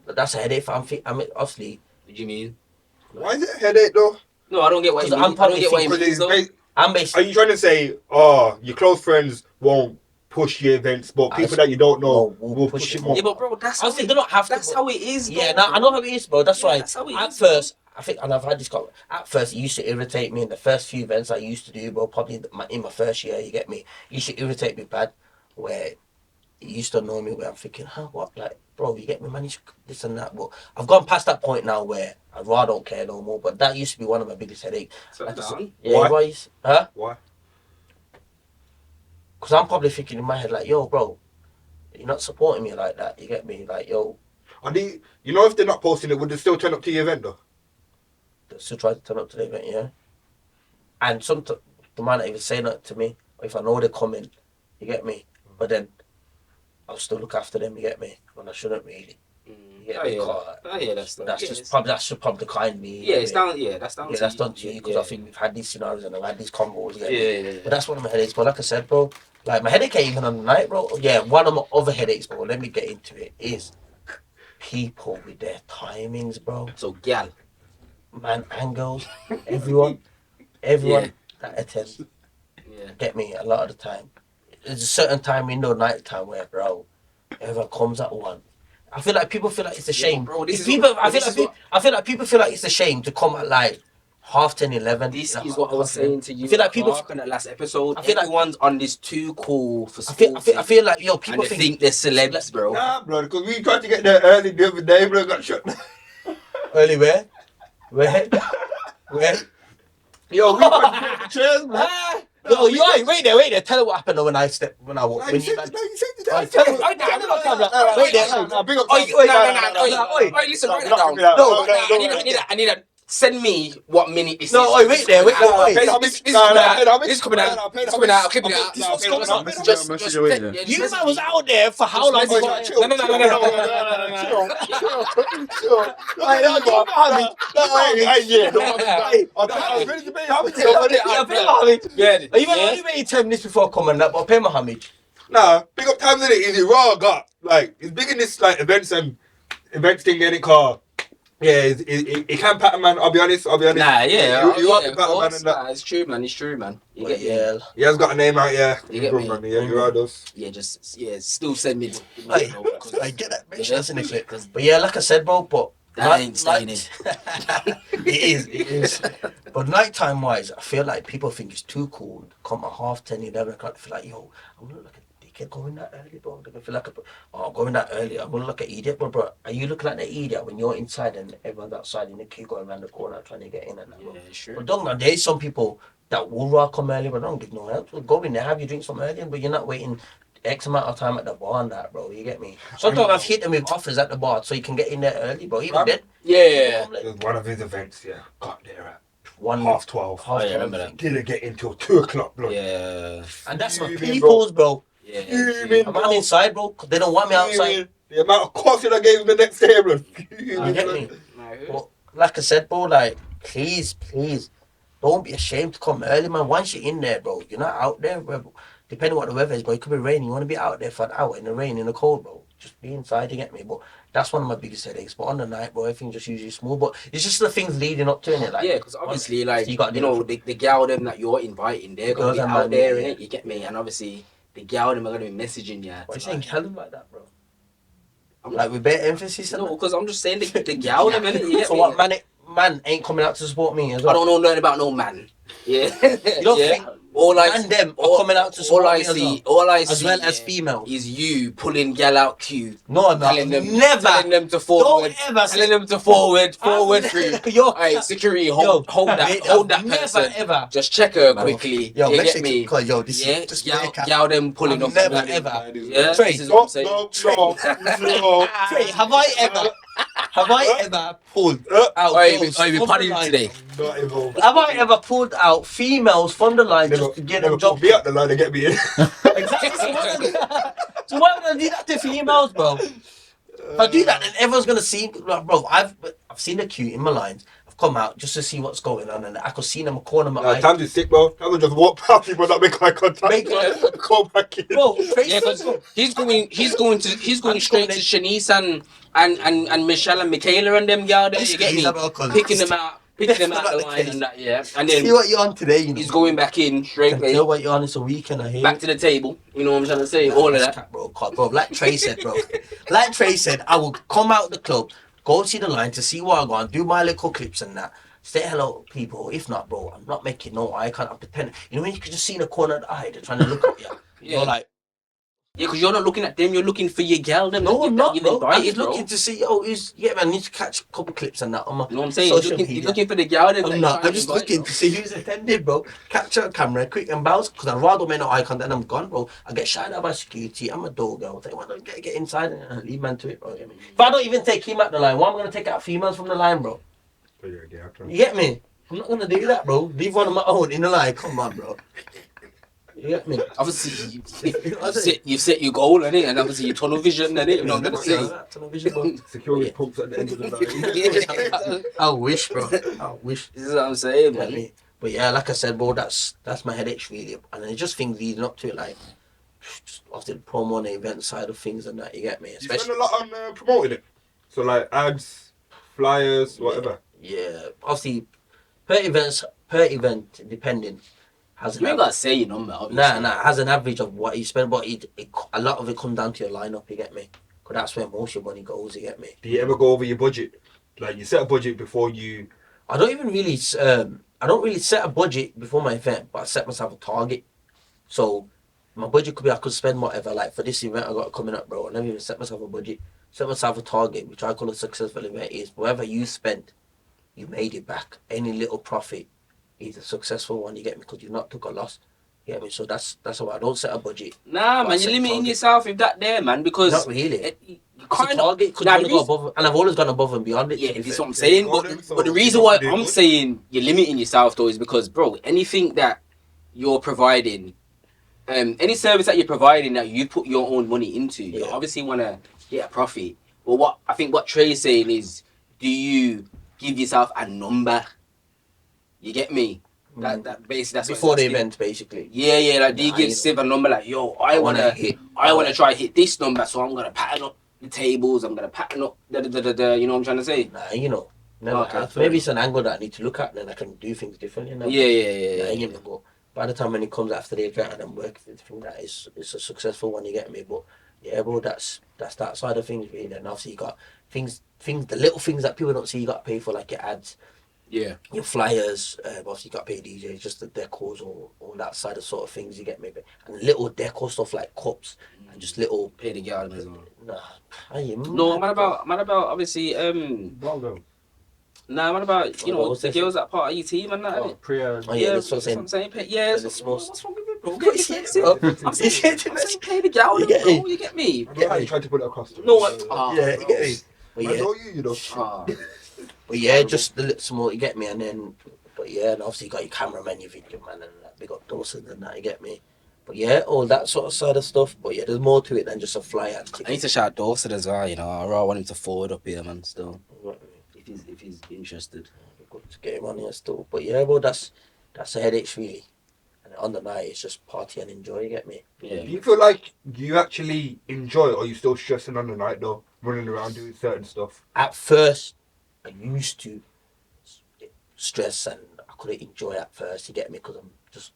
Speaker 6: But that's a headache. I mean, obviously,
Speaker 1: What do you mean?
Speaker 5: Why is it a headache though?
Speaker 1: No, I don't get what you
Speaker 6: 'Cause
Speaker 1: mean.
Speaker 6: I'm
Speaker 1: I don't
Speaker 6: probably
Speaker 1: get what you
Speaker 6: thinking-
Speaker 1: mean though.
Speaker 6: I'm
Speaker 5: Are
Speaker 6: basically
Speaker 5: you trying to say, your close friends won't push your events, but people that you don't know will push it more?
Speaker 1: Yeah, but bro, that's how
Speaker 6: Obviously,
Speaker 1: it,
Speaker 6: they don't have to,
Speaker 1: that's
Speaker 6: but-
Speaker 1: how it is.
Speaker 6: yeah,
Speaker 1: though,
Speaker 6: no, I know how it is, bro. That's
Speaker 1: Yeah,
Speaker 6: why
Speaker 1: that's how it
Speaker 6: at
Speaker 1: is,
Speaker 6: first, I think, and I've had this comment, at first it used to irritate me in the first few events I used to do, bro, probably in my first year, you get me? It used to irritate me bad, where it used to annoy me, where I'm thinking, what? Like, bro, you get me, man, this and that. But I've gone past that point now where I rather don't care no more, but that used to be one of my biggest headaches.
Speaker 1: So
Speaker 6: Like I said,
Speaker 1: down.
Speaker 6: yeah,
Speaker 5: Why?
Speaker 6: Huh?
Speaker 5: Why?
Speaker 6: Because I'm probably thinking in my head, like, yo, bro, you're not supporting me like that, you get me? Like, yo,
Speaker 5: Are they, you know, if they're not posting it, would they still turn up to your event though?
Speaker 6: they still try to turn up to the event, yeah. And sometimes they might not even say that to me, or if I know they're coming, you get me? But then I'll still look after them, you get me? When I shouldn't really. You Yeah,
Speaker 1: that's
Speaker 6: but that's just probably the kind me.
Speaker 1: Yeah, it's down. Yeah, that's down.
Speaker 6: Yeah,
Speaker 1: to
Speaker 6: that's
Speaker 1: you.
Speaker 6: done to you because I think we've had these scenarios and I've had these combos.
Speaker 1: Yeah.
Speaker 6: But that's one of my headaches. But like I said, bro, like my headache ain't even on the night, bro. Yeah, one of my other headaches, bro. Let me get into it. Is people with their timings, bro.
Speaker 1: So, gal.
Speaker 6: Man and girls, everyone that attends.
Speaker 1: Yeah.
Speaker 6: Get me a lot of the time. There's a certain time window, night time where, bro, everyone comes at one. I feel like people feel like it's a shame.
Speaker 1: Bro,
Speaker 6: I feel like people feel like it's a shame to come at like 10:30, 11.
Speaker 1: This
Speaker 6: like,
Speaker 1: is what I was saying to you.
Speaker 6: I feel like people
Speaker 1: on that last episode.
Speaker 6: I feel like-
Speaker 1: Everyone's on this too cool for
Speaker 6: I
Speaker 1: school.
Speaker 6: feel like yo,
Speaker 1: and
Speaker 6: people
Speaker 1: they think they're celebs, bro.
Speaker 5: Nah, bro, because we tried to get there early the other day, bro, got shut down.
Speaker 6: early where? Where?
Speaker 5: Yo, we tried to get the chairs, bro.
Speaker 6: Yo, you wait there. Tell her what happened when I walked.
Speaker 5: Nah, you said it,
Speaker 6: Tell her what happened. Wait there.
Speaker 5: Big up.
Speaker 1: Wait, listen, write that down.
Speaker 5: No,
Speaker 1: I need that. Send me what minute this is.
Speaker 6: No, wait there.
Speaker 1: This is coming out. I'm clipping it out.
Speaker 6: You man was out there for how long? You made 10 minutes before coming up, but pay my homage.
Speaker 5: Nah, big up times in it. Is it raw? Got like it's big in this like events thing in it car. Yeah, it can pattern, man. I'll be honest.
Speaker 1: Nah, yeah,
Speaker 5: you are the pattern, man. And that.
Speaker 1: It's true, man.
Speaker 6: You get yeah.
Speaker 5: He has got a name out, yeah.
Speaker 1: You get me?
Speaker 5: Man. Yeah, you are those.
Speaker 1: Yeah, still send me.
Speaker 6: I get that. Make sure that's in the clip. But yeah, like I said, bro, but
Speaker 1: that ain't staying in.
Speaker 6: It is. But nighttime wise, I feel like people think it's too cool. Come at 10:30, 11 o'clock. They feel like, yo, I'm gonna look at dickhead going that early, bro. They're gonna feel like going that early. I'm gonna look at idiot, bro. Are you looking like the idiot when you're inside and everyone's outside in the queue going around the corner trying to get in and that, bro?
Speaker 1: Yeah, sure.
Speaker 6: But don't know, there's some people that will rather come early, but don't give no help. So go in there, have your drinks from early, but you're not waiting X amount of time at the bar and that, bro. You get me? Sometimes I've hit them with offers at the bar so you can get in there early, bro. Even then.
Speaker 1: Yeah.
Speaker 5: It was one of his events, yeah. Got there at
Speaker 6: 12:30.
Speaker 1: Oh, yeah, I remember that.
Speaker 5: Didn't get until 2 o'clock, bro.
Speaker 1: Yeah.
Speaker 6: And that's my
Speaker 5: Fuming,
Speaker 6: people's, bro.
Speaker 1: Yeah.
Speaker 6: I'm inside, bro. They don't want me outside.
Speaker 5: The amount of caution I gave him the next day, bro.
Speaker 6: You get me? But like I said, bro, like, please, don't be ashamed to come early, man. Once you're in there, bro, you're not out there, bro. Depending on what the weather is, bro, it could be raining. You want to be out there for an hour in the rain, in the cold, bro. Just be inside, you get me? But that's one of my biggest headaches. But on the night, bro, everything's just usually smooth. But it's just the things leading up to it, like,
Speaker 1: yeah, because obviously, like,
Speaker 6: you got
Speaker 1: the gal them that you're inviting, they're going to be out there, innit? You get me? And obviously, the gal them are going to be messaging you.
Speaker 6: Why are you saying gal them like that, bro? Like, with better emphasis?
Speaker 1: No, because I'm just saying the gal them, innit? You get
Speaker 6: so
Speaker 1: me?
Speaker 6: what, man ain't coming out to support me as well?
Speaker 1: I don't know nothing about no man. Yeah.
Speaker 6: You don't think
Speaker 1: all I
Speaker 6: and them are coming out to support me
Speaker 1: all I see,
Speaker 6: as well as females,
Speaker 1: is you pulling gal out queue.
Speaker 6: No,
Speaker 1: telling them to
Speaker 6: Don't
Speaker 1: forward.
Speaker 6: ever
Speaker 1: telling them to forward through.
Speaker 6: Yo,
Speaker 1: security, hold that
Speaker 6: never,
Speaker 1: person.
Speaker 6: Ever.
Speaker 1: Just check her quickly.
Speaker 6: Yo,
Speaker 1: you get me?
Speaker 6: Yo, this is just
Speaker 1: gal them pulling off.
Speaker 6: Never ever.
Speaker 1: Yeah,
Speaker 6: Trey,
Speaker 1: this is what I'm saying.
Speaker 5: No.
Speaker 6: Trey, have I ever pulled out girls
Speaker 1: we
Speaker 6: from
Speaker 1: partying
Speaker 6: the line?
Speaker 1: today.
Speaker 5: Not involved.
Speaker 6: Have I ever pulled out females from the line just to get them jumped?
Speaker 5: Be at the line to get me in.
Speaker 6: Exactly. So why would I do that to females, bro? If I do that, then everyone's gonna see. Like, bro, I've seen the queue in my lines. I've come out just to see what's going on, and I could see them a corner of my eye.
Speaker 5: Times is sick, bro. Times will just walk past people that make eye contact. Go back in.
Speaker 6: Bro,
Speaker 1: yeah, because he's going straight to Shanice and Michelle and Michaela and them gal there. You get me? Picking them out the line and that, yeah. And then
Speaker 6: see what you're on today, you know.
Speaker 1: He's going back in straight away.
Speaker 6: Tell what you're on. It's a weekend. I hear
Speaker 1: back to the table. You know what I'm trying to say? All of that,
Speaker 6: cat, bro. Like Trey said, bro. Like Trey said, I will come out the club, go see the line to see what I got, do my little clips and that. Say hello, people. If not, bro, I'm not making no eye contact. I'm pretending. You know when you can just see in the corner of the eye, they're trying to look at you.
Speaker 1: Yeah.
Speaker 6: You're like.
Speaker 1: Yeah, because you're not looking at them, you're looking for your gal. Them
Speaker 6: no, I'm not, bro. I'm just
Speaker 1: bro.
Speaker 6: looking to see, man, I need to catch a couple clips and that on my
Speaker 1: You know what I'm saying? You're looking for the gal.
Speaker 6: I'm just looking to see who's attending, bro. Capture a camera, quick and bounce, because I'd rather make no eye contact and I'm gone, bro. I get shouted at by security. I'm a dog, girl. Say, well, get inside and leave man to it, bro. If I don't even take him out the line, why am I going to take out females from the line, bro? You get me? I'm not going to do that, bro. Leave one of my own in the line. Come on, bro. You get me?
Speaker 1: Obviously, you've set your goal, innit? And obviously your tunnel vision, innit? You know what I'm gonna say?
Speaker 6: Tunnel vision, bro.
Speaker 5: Security pumps at the end of the night.
Speaker 6: I wish, bro. I wish.
Speaker 1: This is what I'm saying,
Speaker 6: Get
Speaker 1: man.
Speaker 6: me? But yeah, like I said, bro, that's my headache really, and it's just things leading up to it, like just often promo and the event side of things and that. You get me?
Speaker 5: You spend a lot on promoting it, so like ads, flyers, whatever.
Speaker 6: Yeah, obviously per event, depending, has an
Speaker 1: You ain't gotta say your number, obviously.
Speaker 6: Nah, has an average of what you spend, but a lot of it comes down to your lineup. You get me? Because that's where most of your money goes. You get me?
Speaker 5: Do you ever go over your budget? Like you set a budget before you.
Speaker 6: I don't really set a budget before my event, but I set myself a target. So my budget could be I could spend whatever. Like for this event I got coming up, bro, I never even set myself a budget. Set myself a target, which I call a successful event is whatever you spent, you made it back. Any little profit is a successful one. You get me? Because you've not took a loss. You get me? So that's how I don't set a budget.
Speaker 1: Nah, man, you're limiting yourself with that there, man, because
Speaker 6: Not really.
Speaker 1: You
Speaker 6: It's a
Speaker 1: kind
Speaker 6: target because you go above, and I've always gone above and beyond it.
Speaker 1: Yeah, that's what I'm saying. But the reason why I'm saying you're limiting yourself though is because, bro, anything that you're providing, any service that you're providing that you put your own money into, you obviously want to get a profit. But what I think what Trey's saying is, do you give yourself a number? You get me? That basically that's
Speaker 6: before the event, basically.
Speaker 1: Yeah. Like, do you give Siv a number like, yo, I wanna try hit this number, so I'm gonna pattern up the tables. I'm gonna pattern up You know what I'm trying to say?
Speaker 6: Nah, you know. Never. Maybe it's an angle that I need to look at, and then I can do things differently.
Speaker 1: Yeah.
Speaker 6: You know, but by the time when it comes after the event and I'm working with things, that is it's a successful one. You get me? But yeah, bro, that's that side of things really. And obviously you got things, the little things that people don't see. You got to pay for, like your ads.
Speaker 1: Yeah.
Speaker 6: Your flyers, obviously you got to pay DJs, just the decors or all that side of sort of things. You get me? And little decor stuff like cups and just little.
Speaker 1: Pay the girl as well.
Speaker 6: No,
Speaker 1: I'm about obviously Nah, what about the girls that part of your team and that?
Speaker 5: Priya.
Speaker 6: That's what I'm saying.
Speaker 1: Yeah,
Speaker 6: it's most.
Speaker 1: What's wrong with you, bro? I'm saying pay the girl, bro. You get me?
Speaker 5: Yeah, you tried to put it across.
Speaker 1: No,
Speaker 6: Yeah, you get me. But
Speaker 5: I know you know.
Speaker 6: But yeah, just the little small, you get me, and then, but yeah, and obviously you got your cameraman, your video man, and that big up Dawson and that, you get me. But yeah, all that sort of side of stuff. But yeah, there's more to it than just a flyer.
Speaker 1: I need to shout Dawson as well. I really want him to forward up here, man. Still, if he's interested,
Speaker 6: good to get him on here still. But yeah, bro, that's a headache really. And on the night, it's just party and enjoy. You get me?
Speaker 1: Yeah.
Speaker 5: Do you feel like you actually enjoy it, or are you still stressing on the night though, running around doing certain stuff?
Speaker 6: At first, I used to stress and I couldn't enjoy at first. You get me? Because I'm just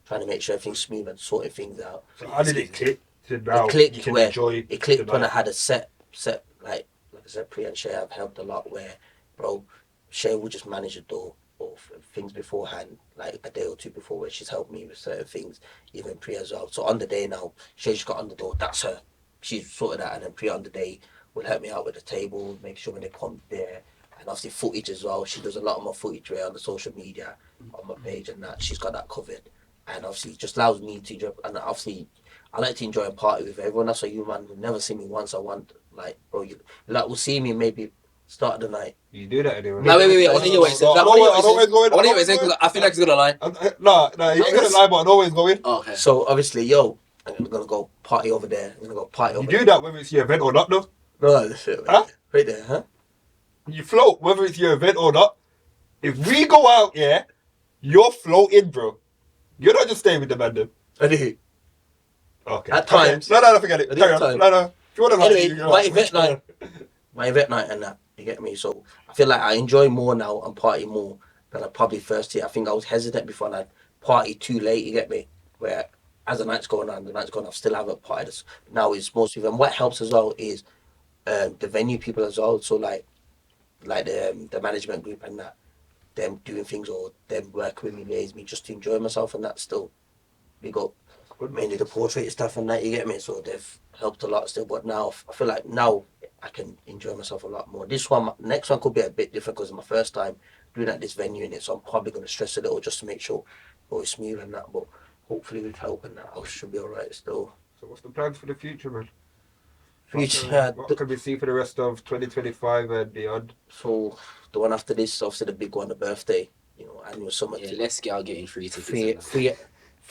Speaker 6: trying to make sure everything's smooth and sorting things out.
Speaker 5: So how did it click to now?
Speaker 6: It clicked
Speaker 5: you can
Speaker 6: where
Speaker 5: enjoy
Speaker 6: it clicked when I
Speaker 5: tonight?
Speaker 6: had a set like I said, Priya and Shay have helped a lot. Where, bro, Shay will just manage the door or things beforehand, like a day or two before, where she's helped me with certain things. Even Priya as well. So on the day now, Shay's got on the door. That's her. She's sorted that, and then Priya on the day will help me out with the table, make sure when they come there. And obviously footage as well. She does a lot of my footage on the social media, on my page and that. She's got that covered. And obviously it just allows me to enjoy, and obviously I like to enjoy a party with everyone. That's why you, man, will never see me once. I want, like, bro, you like will see me maybe start of the night.
Speaker 5: You do that anyway.
Speaker 1: No, wait. I want to hear what he said. I want to hear what he said because I feel like he's gonna lie.
Speaker 5: No, you ain't gonna lie, but I know where he's going.
Speaker 1: Oh, okay.
Speaker 6: So obviously, I'm gonna go party over there. I'm gonna go party over
Speaker 5: You
Speaker 6: there.
Speaker 5: do that whether it's your event or not, though.
Speaker 6: No, that's it.
Speaker 5: Huh?
Speaker 6: Right there, huh?
Speaker 5: You float whether it's your event or not. If we go out, yeah, you're floating, bro. You're not just staying with the man, then.
Speaker 6: I do.
Speaker 5: Okay.
Speaker 6: At times.
Speaker 5: No, forget it.
Speaker 6: At
Speaker 5: Carry on.
Speaker 6: times.
Speaker 5: No. If you want to lie,
Speaker 6: Anyway,
Speaker 5: you're
Speaker 6: my
Speaker 5: right.
Speaker 6: event night and that, you get me? So I feel like I enjoy more now and party more than I probably first did. I think I was hesitant before and I'd party too late, you get me? Where as the night's going on, I still haven't partied. Now it's most of them. What helps as well is the venue people as well. So like the management group and that, them doing things or them working with me, liaise me just to enjoy myself and that still. We got mainly the portrait stuff and that, you get me? So they've helped a lot still, but now I feel like now I can enjoy myself a lot more. Next one could be a bit different because it's my first time doing at this venue in it, so I'm probably going to stress a little just to make sure it's smooth and that, but hopefully with help and that, I should be alright still.
Speaker 5: So what's the plans for the future, man?
Speaker 6: Future,
Speaker 5: What can we see for the rest of 2025 and beyond?
Speaker 6: so the one after this, obviously the big one, the birthday, annual summit.
Speaker 1: Yeah, let's get out getting free tickets.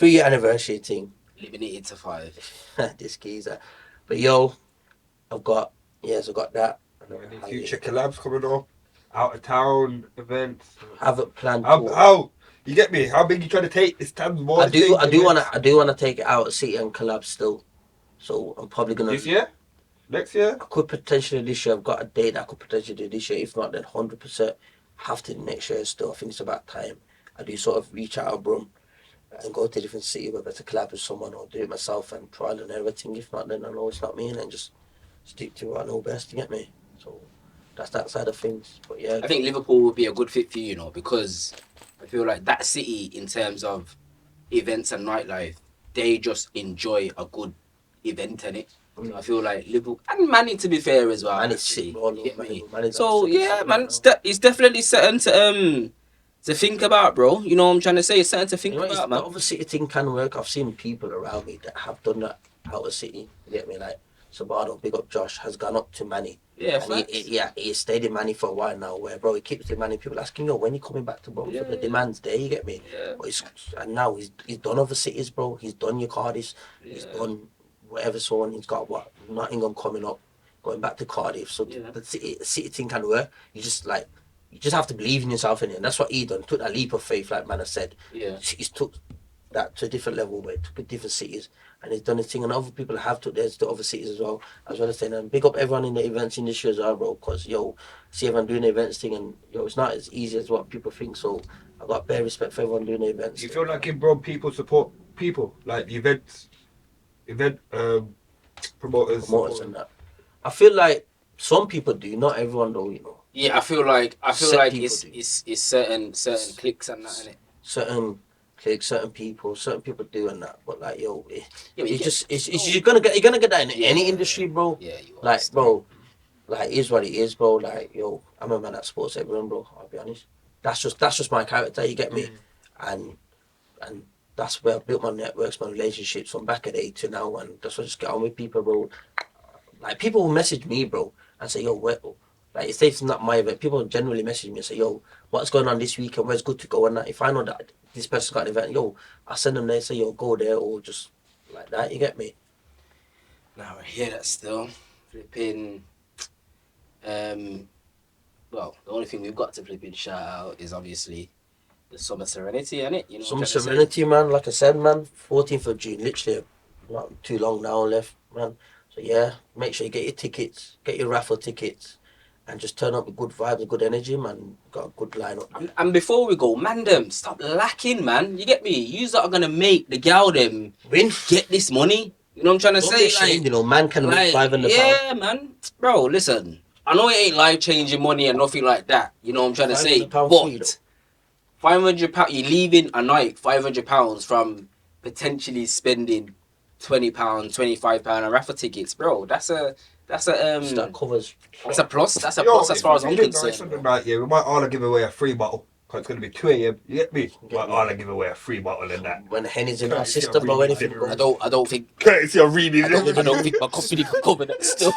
Speaker 6: 3-year anniversary thing.
Speaker 1: Limited to 5.
Speaker 6: This geezer. But yo, I've got that.
Speaker 5: Any future collabs coming up? Out of town events?
Speaker 6: Haven't planned.
Speaker 5: How you get me? How big you trying to take this TamzBaller?
Speaker 6: I do wanna take it out of city and collab still. So I'm probably gonna
Speaker 5: this year, next year.
Speaker 6: I could potentially this year. I've got a date that I could potentially do this year. If not, then 100% have to next year still. I think it's about time. I do sort of reach out a broom and go to a different city, whether to collab with someone or do it myself and trial and everything. If not, then I know it's not me, and then just stick to what I know best. You get me? So that's that side of things. But yeah,
Speaker 1: I think Liverpool would be a good fit for you, because I feel like that city, in terms of events and nightlife, they just enjoy a good event in it. So I feel like Liverpool and Manny, to be fair, as well.
Speaker 6: Man, it's sick, bro.
Speaker 1: You get me?
Speaker 6: Man,
Speaker 1: So yeah, man, it's definitely something to think about, bro. You know what I'm trying to say? It's something to think about, man.
Speaker 6: The other city thing can work. I've seen people around me that have done that out of city. You get me? Like Sabado, big up Josh, has gone up to Manny.
Speaker 1: Yeah,
Speaker 6: and he stayed in Manny for a while now. Where bro, he keeps in Manny. People asking, yo, when you coming back to bro? So the demand's there. You get me?
Speaker 1: Yeah.
Speaker 6: But and now he's done other cities, bro. He's done your Cardiff. He's done whatever so on. He's got Nottingham coming up, going back to Cardiff. So the city thing can work. You just have to believe in yourself in it. And that's what he done. Took that leap of faith, like man has said.
Speaker 1: Yeah.
Speaker 6: He's took that to a different level where he took it different cities and he's done his thing, and other people have took theirs to other cities as well as saying, and big up everyone in the events industry as well, bro, because see everyone doing the events thing, and it's not as easy as what people think. So I got bare respect for everyone doing the events.
Speaker 5: You feel like in bro, people support people, like the event promoters
Speaker 6: and that. I feel like some people do, not everyone though,
Speaker 1: Yeah, I feel like it's certain cliques and that, innit?
Speaker 6: Certain cliques, certain people do and that. But like you're gonna get that in any industry, bro.
Speaker 1: Yeah, you are.
Speaker 6: Like bro, like it is what it is, bro. Like I'm a man that supports everyone, bro. I'll be honest. That's just my character. You get me? And that's where I built my networks, my relationships from back at 8 to now, and that's why I just get on with people, bro. Like people will message me, bro, and say, yo, like if it's not my event, people generally message me and say, yo, what's going on this weekend? Where's good to go? And that if I know that this person's got an event, yo, I'll send them there, say, yo, go there, or just like that. You get me?
Speaker 1: Now I hear that still. Flipping. Well, the only thing we've got to flipping shout out is obviously the Summer Serenity, innit? You know,
Speaker 6: Summer Serenity, man. Like I said, man, 14th of June, literally not too long now left, man. So yeah, make sure you get your tickets, get your raffle tickets, and just turn up with good vibes, good energy, man. Got a good lineup.
Speaker 1: And before we go, man, them stop lacking, man. You get me? Yous that are gonna make the gal them
Speaker 6: Win.
Speaker 1: Get this money. You know what I'm trying to say?
Speaker 6: Like, man can make £500.
Speaker 1: Yeah, man. Bro, listen. I know it ain't life-changing money and nothing like that. You know what I'm trying to say? But £500, you're leaving a night £500 from potentially spending £20, £25 on raffle tickets, bro. That's a
Speaker 6: that covers.
Speaker 1: That's a plus. That's a plus as far as I'm concerned.
Speaker 5: Something like we might all give away a free bottle. Cause it's gonna be 2 a.m. You get me? We might all give away a free bottle in that.
Speaker 6: When the Henny's in our system or anything,
Speaker 1: I don't think.
Speaker 5: Courtesy of Reemy.
Speaker 1: I don't think my company can cover that still.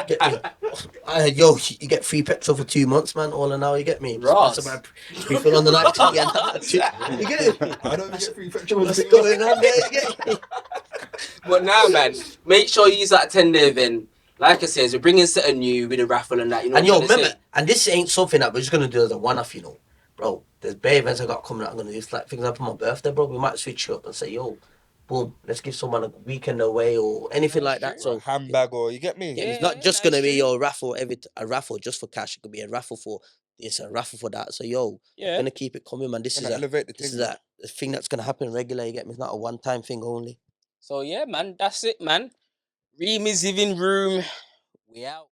Speaker 6: Get me? Yo, you get free petrol for 2 months, man. All in all, you get me?
Speaker 1: Ross.
Speaker 6: People on the night. You get it?
Speaker 5: I don't get free petrol.
Speaker 6: What's going on there? You get me?
Speaker 1: But now, man, make sure you attend the event. Like I said, we're bringing something new with a raffle and that. You know.
Speaker 6: And yo, remember, and this ain't something that we're just gonna do as a one-off, bro. There's bare events I got coming out. I'm gonna do, like, for example, my birthday, bro. We might switch it up and say, yo, boom, let's give someone a weekend away or anything like that. So
Speaker 5: handbag, or you get me?
Speaker 6: Yeah, it's not just gonna be your raffle a raffle just for cash. It could be a raffle for this, a raffle for that. So we're gonna keep it coming, man. This is a thing that's gonna happen regular. You get me? It's not a one-time thing only.
Speaker 1: So yeah, man, that's it, man. Reemy's living room. We out.